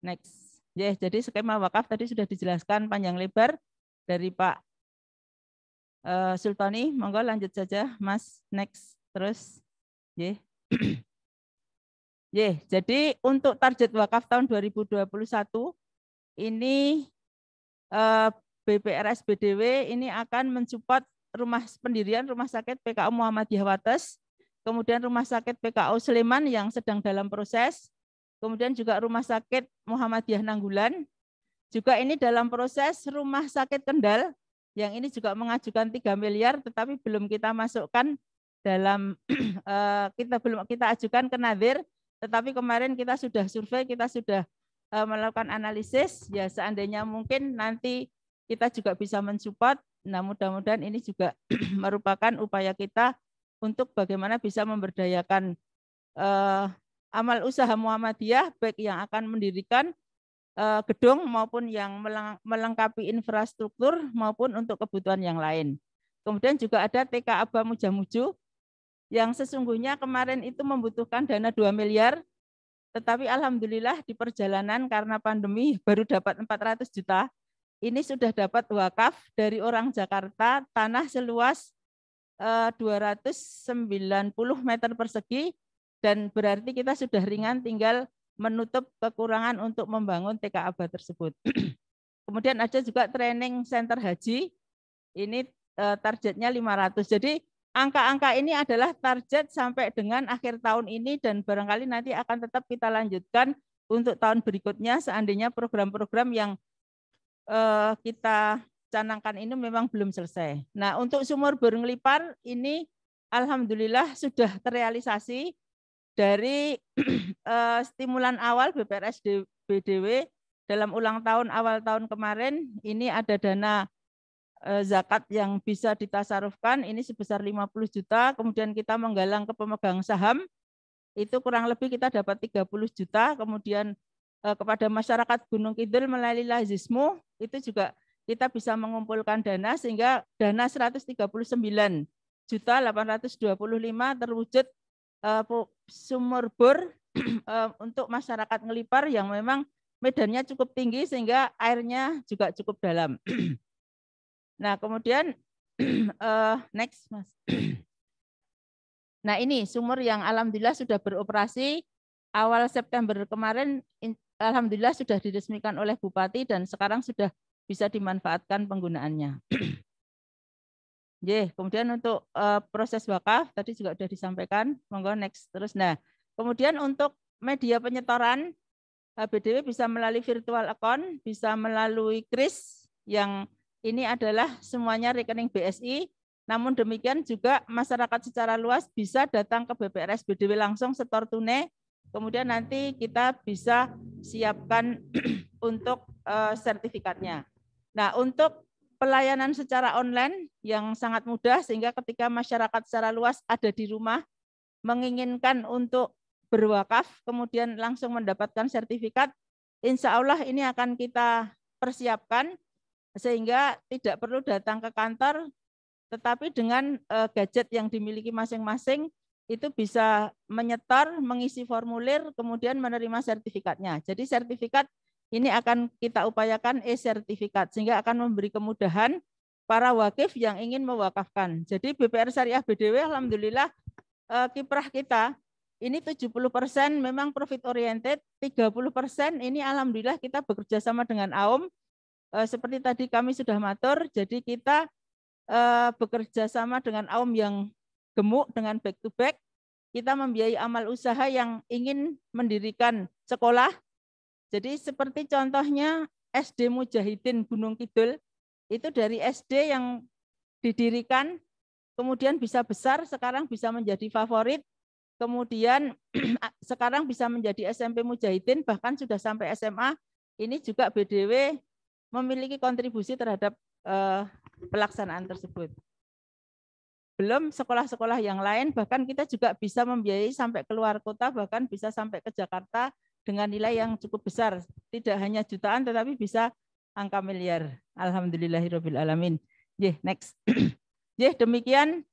Next. Ya, jadi skema wakaf tadi sudah dijelaskan panjang lebar dari Pak Sultani. Monggo lanjut saja, Mas. Next. Terus. Ya. Ya, jadi untuk target wakaf tahun 2021 ini BPRS BDW ini akan mensupport rumah pendirian rumah sakit PKU Muhammadiyah Wates, kemudian rumah sakit PKU Sleman yang sedang dalam proses, kemudian juga rumah sakit Muhammadiyah Nanggulan, juga ini dalam proses rumah sakit Kendal yang ini juga mengajukan 3 miliar tetapi belum kita masukkan dalam kita ajukan ke Nadhir. Tetapi kemarin kita sudah survei, kita sudah melakukan analisis, ya seandainya mungkin nanti kita juga bisa mensupport. Nah mudah-mudahan ini juga merupakan upaya kita untuk bagaimana bisa memberdayakan amal usaha Muhammadiyah, baik yang akan mendirikan gedung maupun yang melengkapi infrastruktur maupun untuk kebutuhan yang lain. Kemudian juga ada TK Aba Mujamuju, yang sesungguhnya kemarin itu membutuhkan dana 2 miliar, tetapi alhamdulillah di perjalanan karena pandemi baru dapat 400 juta, ini sudah dapat wakaf dari orang Jakarta, tanah seluas 290 meter persegi, dan berarti kita sudah ringan tinggal menutup kekurangan untuk membangun TK Aba tersebut. Kemudian ada juga training center haji, ini targetnya 500, jadi angka-angka ini adalah target sampai dengan akhir tahun ini dan barangkali nanti akan tetap kita lanjutkan untuk tahun berikutnya seandainya program-program yang kita canangkan ini memang belum selesai. Nah, untuk sumur bor ngelipar ini alhamdulillah sudah terrealisasi dari stimulan awal BPRS BDW dalam ulang tahun awal tahun kemarin ini ada dana zakat yang bisa ditasarufkan ini sebesar 50 juta, kemudian kita menggalang ke pemegang saham, itu kurang lebih kita dapat 30 juta, kemudian kepada masyarakat Gunung Kidul melalui Lazismu, itu juga kita bisa mengumpulkan dana sehingga dana 139.825 terwujud sumur bor untuk masyarakat ngelipar yang memang medannya cukup tinggi sehingga airnya juga cukup dalam. Nah, kemudian next, Mas. Nah, ini sumur yang alhamdulillah sudah beroperasi awal September kemarin, alhamdulillah sudah diresmikan oleh Bupati dan sekarang sudah bisa dimanfaatkan penggunaannya. Kemudian untuk proses wakaf tadi juga sudah disampaikan, monggo next terus. Nah, kemudian untuk media penyetoran BDW bisa melalui virtual account, bisa melalui KRIS yang ini adalah semuanya rekening BSI, namun demikian juga masyarakat secara luas bisa datang ke BPRS BDW langsung setor tunai, kemudian nanti kita bisa siapkan untuk sertifikatnya. Nah, untuk pelayanan secara online yang sangat mudah sehingga ketika masyarakat secara luas ada di rumah menginginkan untuk berwakaf, kemudian langsung mendapatkan sertifikat, insya Allah ini akan kita persiapkan sehingga tidak perlu datang ke kantor, tetapi dengan gadget yang dimiliki masing-masing itu bisa menyetor, mengisi formulir, kemudian menerima sertifikatnya. Jadi sertifikat ini akan kita upayakan e-sertifikat sehingga akan memberi kemudahan para wakif yang ingin mewakafkan. Jadi BPR Syariah BDW alhamdulillah kiprah kita ini 70% memang profit oriented, 30% ini alhamdulillah kita bekerja sama dengan AUM. Seperti tadi kami sudah matur, jadi kita bekerja sama dengan AUM yang gemuk dengan back to back. Kita membiayai amal usaha yang ingin mendirikan sekolah. Jadi seperti contohnya SD Mujahidin Gunung Kidul, itu dari SD yang didirikan, kemudian bisa besar, sekarang bisa menjadi favorit, kemudian sekarang bisa menjadi SMP Mujahidin, bahkan sudah sampai SMA. Ini juga BDW memiliki kontribusi terhadap pelaksanaan tersebut. Belum sekolah-sekolah yang lain, bahkan kita juga bisa membiayai sampai keluar kota, bahkan bisa sampai ke Jakarta dengan nilai yang cukup besar, tidak hanya jutaan tetapi bisa angka miliar. Alhamdulillahirabbil alamin. Next. Demikian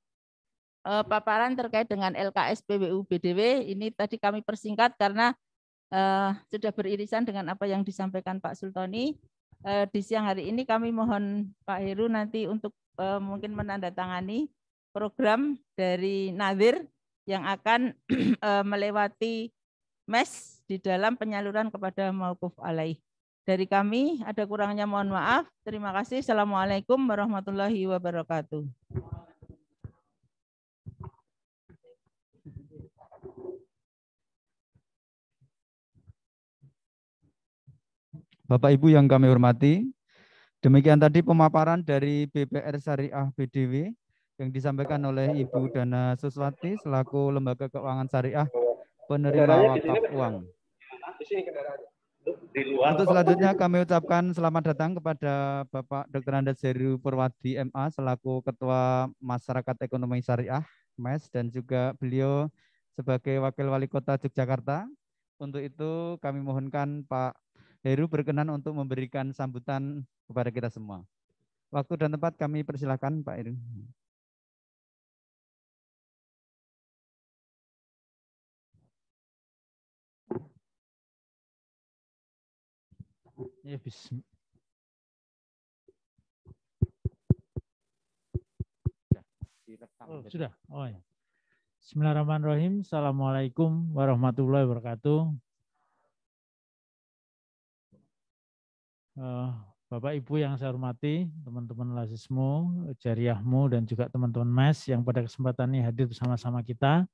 paparan terkait dengan LKS PWU BDW. Ini tadi kami persingkat karena sudah beririsan dengan apa yang disampaikan Pak Sultoni. Di siang hari ini kami mohon Pak Heru nanti untuk mungkin menandatangani program dari Nadir yang akan melewati MES di dalam penyaluran kepada mauquf alaih. Dari kami ada kurangnya mohon maaf. Terima kasih. Assalamualaikum warahmatullahi wabarakatuh. Bapak Ibu yang kami hormati, demikian tadi pemaparan dari BPR Syariah BDW yang disampaikan oleh Ibu Dana Suswati selaku Lembaga Keuangan Syariah penerima wakaf uang. Untuk selanjutnya kami ucapkan selamat datang kepada Bapak Dr. Andes Heru Purwadi MA selaku Ketua Masyarakat Ekonomi Syariah MES dan juga beliau sebagai Wakil Wali Kota Yogyakarta. Untuk itu kami mohonkan Pak Heru berkenan untuk memberikan sambutan kepada kita semua. Waktu dan tempat kami persilakan Pak Heru. Ya, sudah. Oh ya. Bismillahirrahmanirrahim. Assalamualaikum warahmatullahi wabarakatuh. Bapak Ibu yang saya hormati, teman-teman Lazismu, Jariahmu, dan juga teman-teman MES yang pada kesempatan ini hadir bersama-sama kita.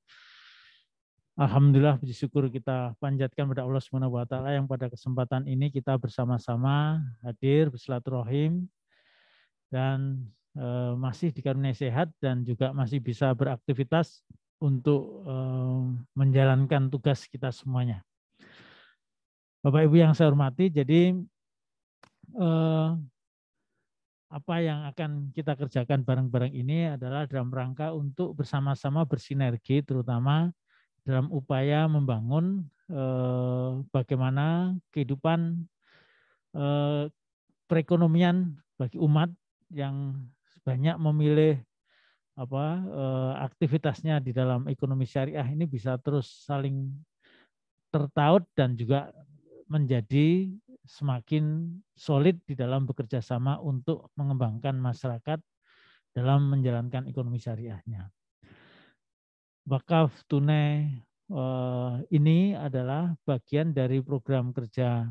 Alhamdulillah, puji syukur kita panjatkan kepada Allah Subhanahu wa taala yang pada kesempatan ini kita bersama-sama hadir bersilaturahim dan masih dikaruniai sehat dan juga masih bisa beraktivitas untuk menjalankan tugas kita semuanya. Bapak Ibu yang saya hormati, jadi apa yang akan kita kerjakan bareng-bareng ini adalah dalam rangka untuk bersama-sama bersinergi, terutama dalam upaya membangun bagaimana kehidupan perekonomian bagi umat yang banyak memilih aktivitasnya di dalam ekonomi syariah ini bisa terus saling tertaut dan juga menjadi semakin solid di dalam bekerja sama untuk mengembangkan masyarakat dalam menjalankan ekonomi syariahnya. Wakaf tunai ini adalah bagian dari program kerja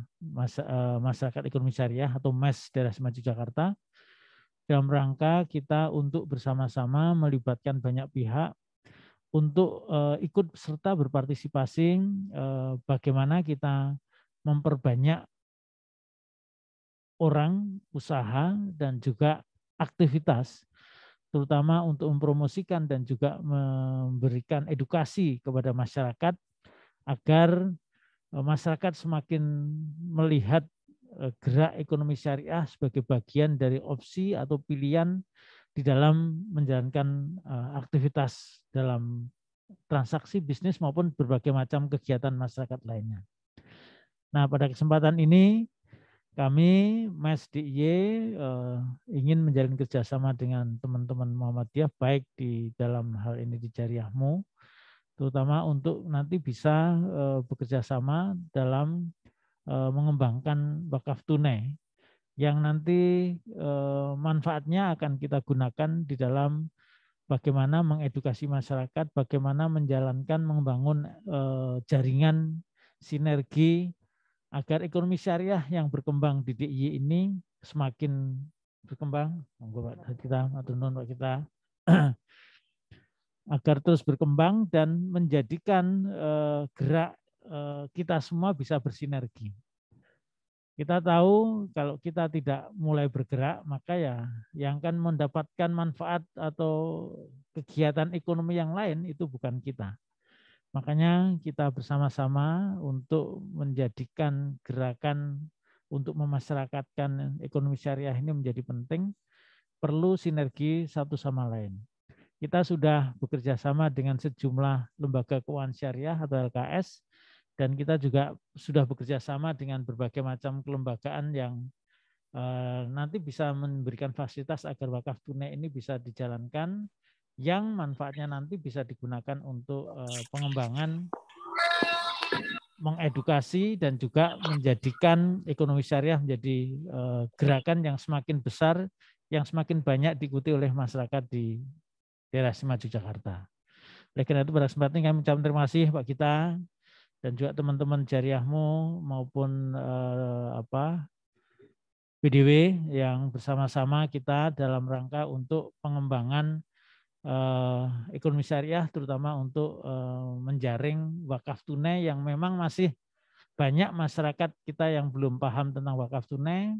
masyarakat ekonomi syariah atau MES daerah Semaju Jakarta dalam rangka kita untuk bersama-sama melibatkan banyak pihak untuk ikut serta berpartisipasi bagaimana kita memperbanyak orang, usaha, dan juga aktivitas, terutama untuk mempromosikan dan juga memberikan edukasi kepada masyarakat agar masyarakat semakin melihat gerak ekonomi syariah sebagai bagian dari opsi atau pilihan di dalam menjalankan aktivitas dalam transaksi bisnis maupun berbagai macam kegiatan masyarakat lainnya. Nah, pada kesempatan ini kami MES DIY ingin menjalin kerjasama dengan teman-teman Muhammadiyah baik di dalam hal ini di Jariahmu, terutama untuk nanti bisa bekerja sama dalam mengembangkan wakaf tunai yang nanti manfaatnya akan kita gunakan di dalam bagaimana mengedukasi masyarakat, bagaimana menjalankan, membangun jaringan sinergi agar ekonomi syariah yang berkembang di DIY ini semakin berkembang. Kita agar terus berkembang dan menjadikan gerak kita semua bisa bersinergi. Kita tahu kalau kita tidak mulai bergerak, maka ya yang akan mendapatkan manfaat atau kegiatan ekonomi yang lain itu bukan kita. Makanya kita bersama-sama untuk menjadikan gerakan untuk memasyarakatkan ekonomi syariah ini menjadi penting, perlu sinergi satu sama lain. Kita sudah bekerja sama dengan sejumlah lembaga keuangan syariah atau LKS Dan kita juga sudah bekerja sama dengan berbagai macam kelembagaan yang nanti bisa memberikan fasilitas agar wakaf tunai ini bisa dijalankan, yang manfaatnya nanti bisa digunakan untuk pengembangan, mengedukasi, dan juga menjadikan ekonomi syariah menjadi gerakan yang semakin besar, yang semakin banyak diikuti oleh masyarakat di daerah istimewa Yogyakarta. Oleh karena itu pada kesempatan ini kami ucapkan terima kasih Pak Kita dan juga teman-teman Jariahmu maupun BDW yang bersama-sama kita dalam rangka untuk pengembangan ekonomi syariah, terutama untuk menjaring wakaf tunai yang memang masih banyak masyarakat kita yang belum paham tentang wakaf tunai.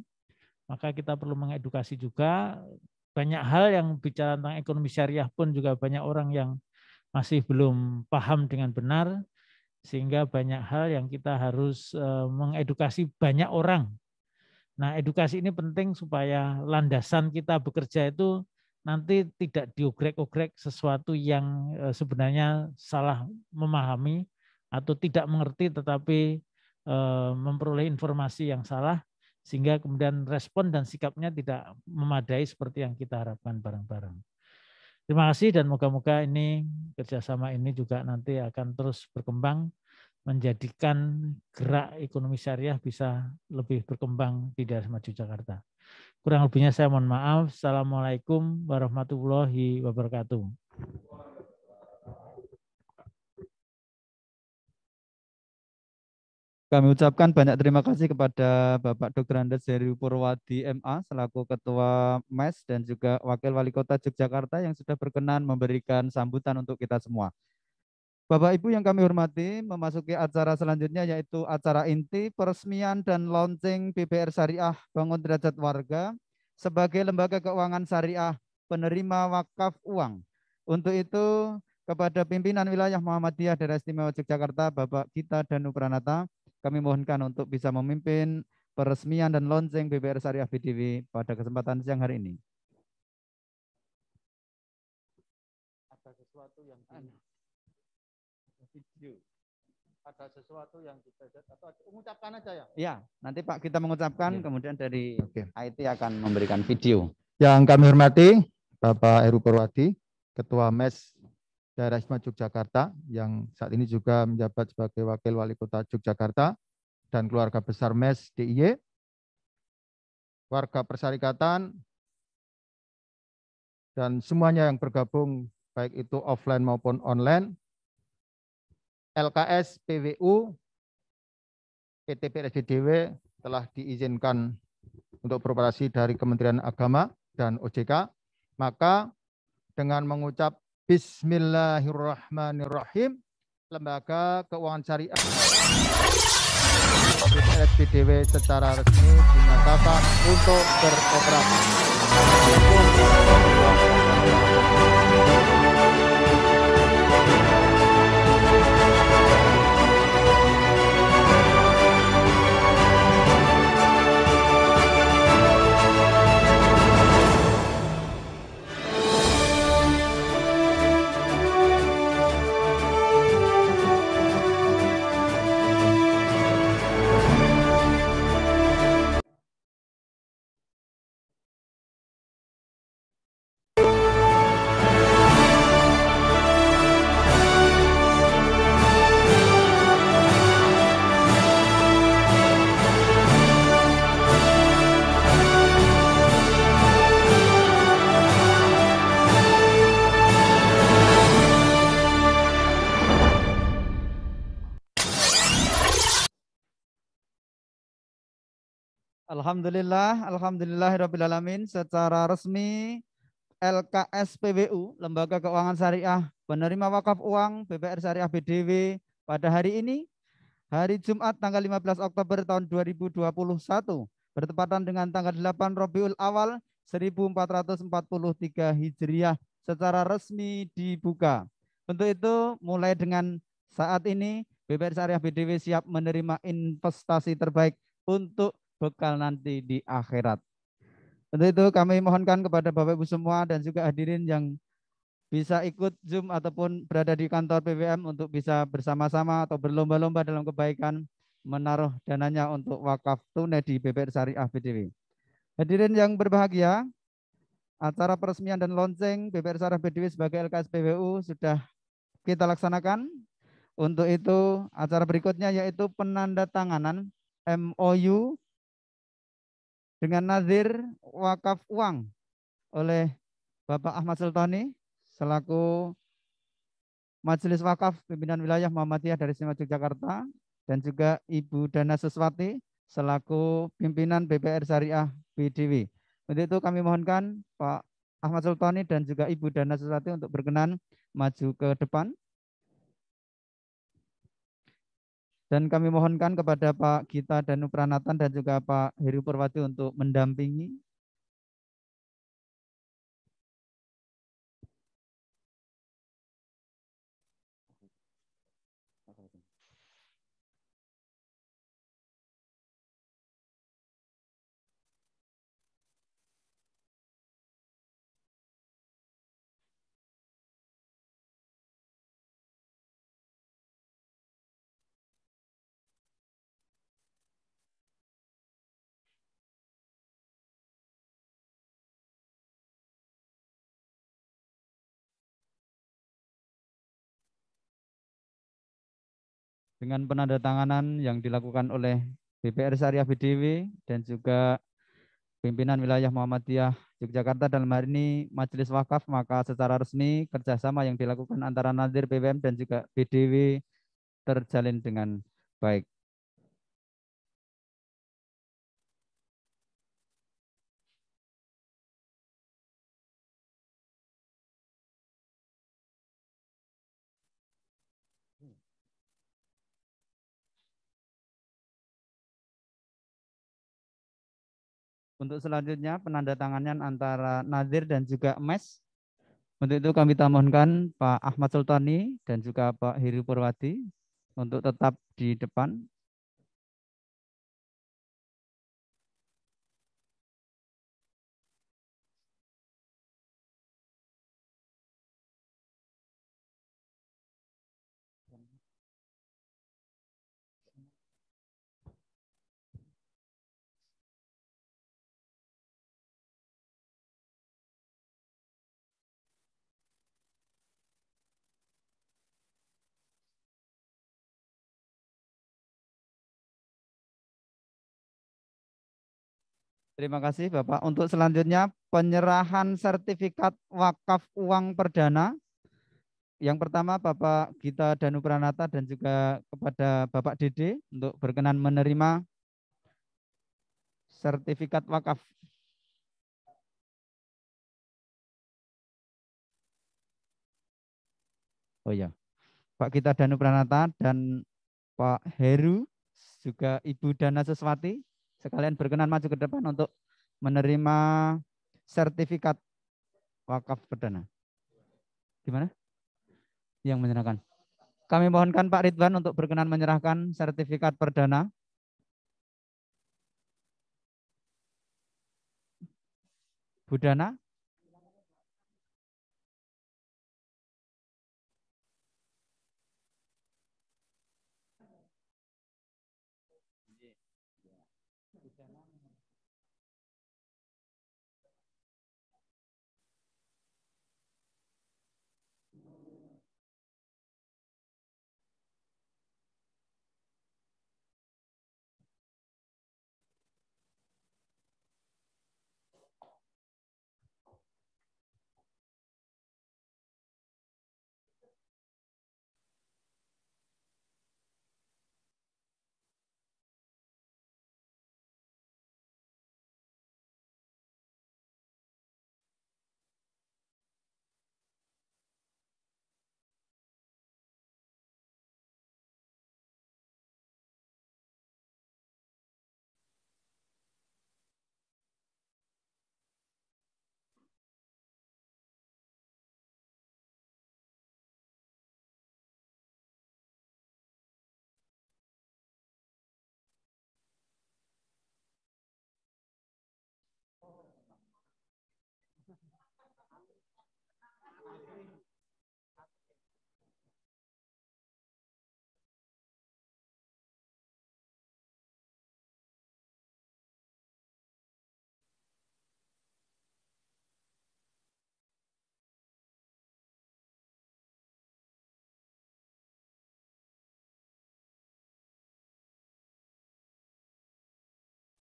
Maka kita perlu mengedukasi juga. Banyak hal yang bicara tentang ekonomi syariah pun juga banyak orang yang masih belum paham dengan benar, sehingga banyak hal yang kita harus mengedukasi banyak orang. Nah, edukasi ini penting supaya landasan kita bekerja itu nanti tidak diogrek-ogrek sesuatu yang sebenarnya salah memahami atau tidak mengerti, tetapi memperoleh informasi yang salah, sehingga kemudian respon dan sikapnya tidak memadai seperti yang kita harapkan bareng-bareng. Terima kasih dan moga-moga ini kerjasama ini juga nanti akan terus berkembang, menjadikan gerak ekonomi syariah bisa lebih berkembang di daerah istimewa Yogyakarta. Kurang lebihnya saya mohon maaf. Assalamualaikum warahmatullahi wabarakatuh. Kami ucapkan banyak terima kasih kepada Bapak Dr. Andes Heru Purwadi MA selaku Ketua MES dan juga Wakil Wali Kota Yogyakarta yang sudah berkenan memberikan sambutan untuk kita semua. Bapak Ibu yang kami hormati, memasuki acara selanjutnya yaitu acara inti peresmian dan launching BPR Syariah Bangun Derajat Warga sebagai lembaga keuangan syariah penerima wakaf uang. Untuk itu kepada pimpinan wilayah Muhammadiyah Daerah Istimewa Yogyakarta Bapak Kita Danu Pranata, kami mohonkan untuk bisa memimpin peresmian dan launching BPR Syariah BDW pada kesempatan siang hari ini. Ada sesuatu yang video, ada sesuatu yang kita atau mengucapkan aja ya? Iya, nanti Pak kita mengucapkan, kemudian dari IT akan memberikan video. Yang kami hormati Bapak Heru Purwadi, Ketua MES Daerah Istimewa Yogyakarta, yang saat ini juga menjabat sebagai Wakil Wali Kota Yogyakarta, dan keluarga besar MES DIY, warga persyarikatan, dan semuanya yang bergabung baik itu offline maupun online, LKS PWU, PT PSBDW telah diizinkan untuk beroperasi dari Kementerian Agama dan OJK, maka dengan mengucap Bismillahirrahmanirrahim, Lembaga Keuangan Syariah PSBDW secara resmi dinyatakan untuk beroperasi. Alhamdulillahirrabbilalamin, secara resmi LKS PWU, Lembaga Keuangan Syariah Penerima Wakaf Uang BPR Syariah BDW pada hari ini, hari Jumat tanggal 15 Oktober tahun 2021, bertepatan dengan tanggal 8 Rabiul Awal 1443 Hijriah, secara resmi dibuka. Untuk itu, mulai dengan saat ini, BPR Syariah BDW siap menerima investasi terbaik untuk bekal nanti di akhirat. Untuk itu kami mohonkan kepada Bapak Ibu semua dan juga hadirin yang bisa ikut Zoom ataupun berada di kantor PWM untuk bisa bersama-sama atau berlomba-lomba dalam kebaikan menaruh dananya untuk wakaf tunai di BPR Syariah BDW. Hadirin yang berbahagia, acara peresmian dan launching BPR Syariah BDW sebagai LKS PWU sudah kita laksanakan. Untuk itu, acara berikutnya yaitu penandatanganan MOU dengan nazir wakaf uang oleh Bapak Ahmad Sultani selaku Majelis Wakaf Pimpinan Wilayah Muhammadiyah dari Istimewa Yogyakarta dan juga Ibu Dana Suswati selaku pimpinan BPR Syariah BDW. Untuk itu kami mohonkan Pak Ahmad Sultani dan juga Ibu Dana Suswati untuk berkenan maju ke depan. Dan kami mohonkan kepada Pak Gita Danu Pranatan dan juga Pak Heru Purwati untuk mendampingi. Dengan penandatanganan yang dilakukan oleh BPR Syariah BDW dan juga pimpinan wilayah Muhammadiyah Yogyakarta dalam hari ini Majelis Wakaf, maka secara resmi kerjasama yang dilakukan antara Nazir BWM dan juga BDW terjalin dengan baik. Untuk selanjutnya penandatanganan antara Nazir dan juga MES. Untuk itu kami mohonkan Pak Ahmad Sultani dan juga Pak Heru Purwati untuk tetap di depan. Terima kasih Bapak. Untuk selanjutnya penyerahan sertifikat wakaf uang perdana. Yang pertama Bapak Gita Danu Pranata dan juga kepada Bapak Dede untuk berkenan menerima sertifikat wakaf. Oh ya, Pak Gita Danu Pranata dan Pak Heru juga Ibu Dana Suswati sekalian berkenan maju ke depan untuk menerima sertifikat wakaf perdana. Gimana? Yang menyerahkan. Kami mohonkan Pak Ridwan untuk berkenan menyerahkan sertifikat perdana. Bu Dana.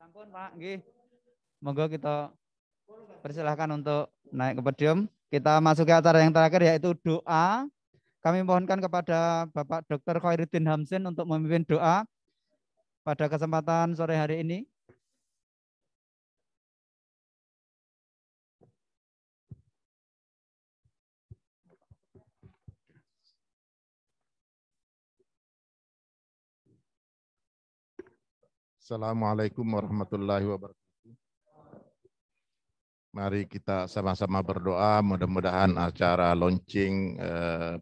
Sampun Pak, nggih. Monggo kita persilahkan untuk naik ke podium. Kita masuk ke acara yang terakhir yaitu doa. Kami mohonkan kepada Bapak Dr. Khairuddin Hamsin untuk memimpin doa pada kesempatan sore hari ini. Assalamualaikum warahmatullahi wabarakatuh. Mari kita sama-sama berdoa, mudah-mudahan acara launching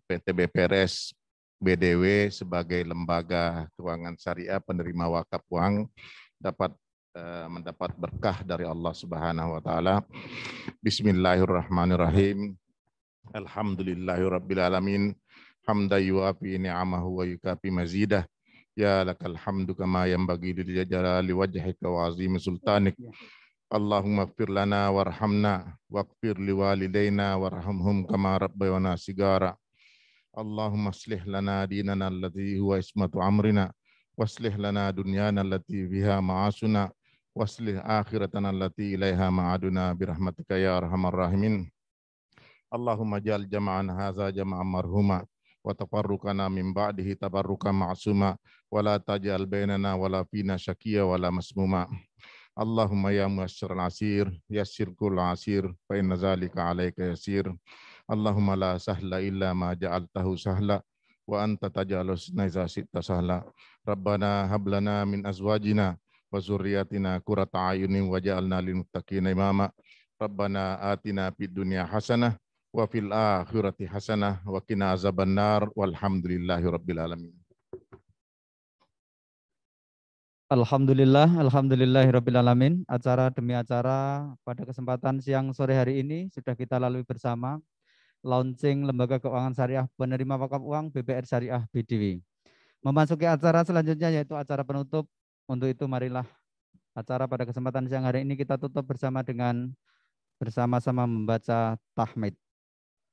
PT BPRS BDW sebagai lembaga keuangan syariah penerima wakaf uang dapat mendapat berkah dari Allah Subhanahu wa taala. Bismillahirrahmanirrahim. Alhamdulillahirabbil alamin. Hamda yuwafi ni'amahu wa yukafi mazidah. Ya lakal hamdu kama yanbaghi li jalali wajhika wa azimi sultanik. Allahumma ighfir lana warhamna waghfir liwalidayna warhamhum kama rabbayana sigara. Allahumma aslih lana dinana alladhi huwa ismatu amrina waslih lana dunyana allati biha ma'asuna waslih akhiratana allati ilaiha ma'aduna birahmatika ya arhamar rahimin. Allahumma ja'al jama'an hadza jama'an marhuma wa tafarruqana min ba'dihi tafarruqan ma'suma wa la taj'al bainana wa la fina syaqiyya wa la masmuma. Allahumma ya muyassirul asir yassir kull asir fa inna zalika 'alaika yasir. Allahumma la sahla illa ma ja'altahu sahla wa anta taj'alus idza syi'ta sahla. Rabbana hab lana min azwajina wa dzurriyyatina qurrata a'yunin waj'alna lil muttaqina imama. Rabbana atina fid dunya hasanah wa fil akhirati hasanah wa qina azabannar walhamdulillahi rabbil alamin. Alhamdulillahirabbil alamin. Acara demi acara pada kesempatan siang sore hari ini sudah kita lalui bersama. Launching Lembaga Keuangan Syariah Penerima Wakaf Uang BPR Syariah BDW. Memasuki acara selanjutnya yaitu acara penutup. Untuk itu marilah acara pada kesempatan siang hari ini kita tutup bersama-sama membaca tahmid.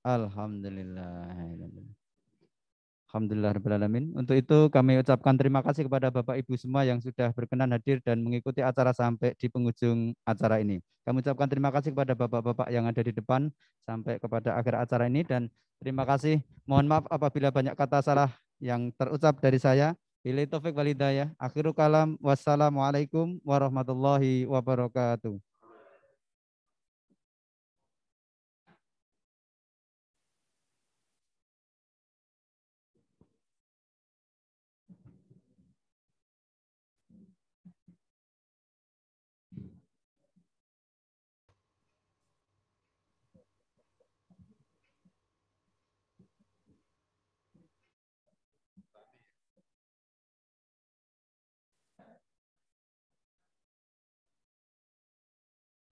Alhamdulillahirrahmanirrahim. Untuk itu kami ucapkan terima kasih kepada Bapak Ibu semua yang sudah berkenan hadir dan mengikuti acara sampai di penghujung acara ini. Kami ucapkan terima kasih kepada Bapak-Bapak yang ada di depan sampai kepada akhir acara ini dan terima kasih. Mohon maaf apabila banyak kata salah yang terucap dari saya. Billahi taufik wal hidayah. Akhirul kalam. Wassalamualaikum warahmatullahi wabarakatuh.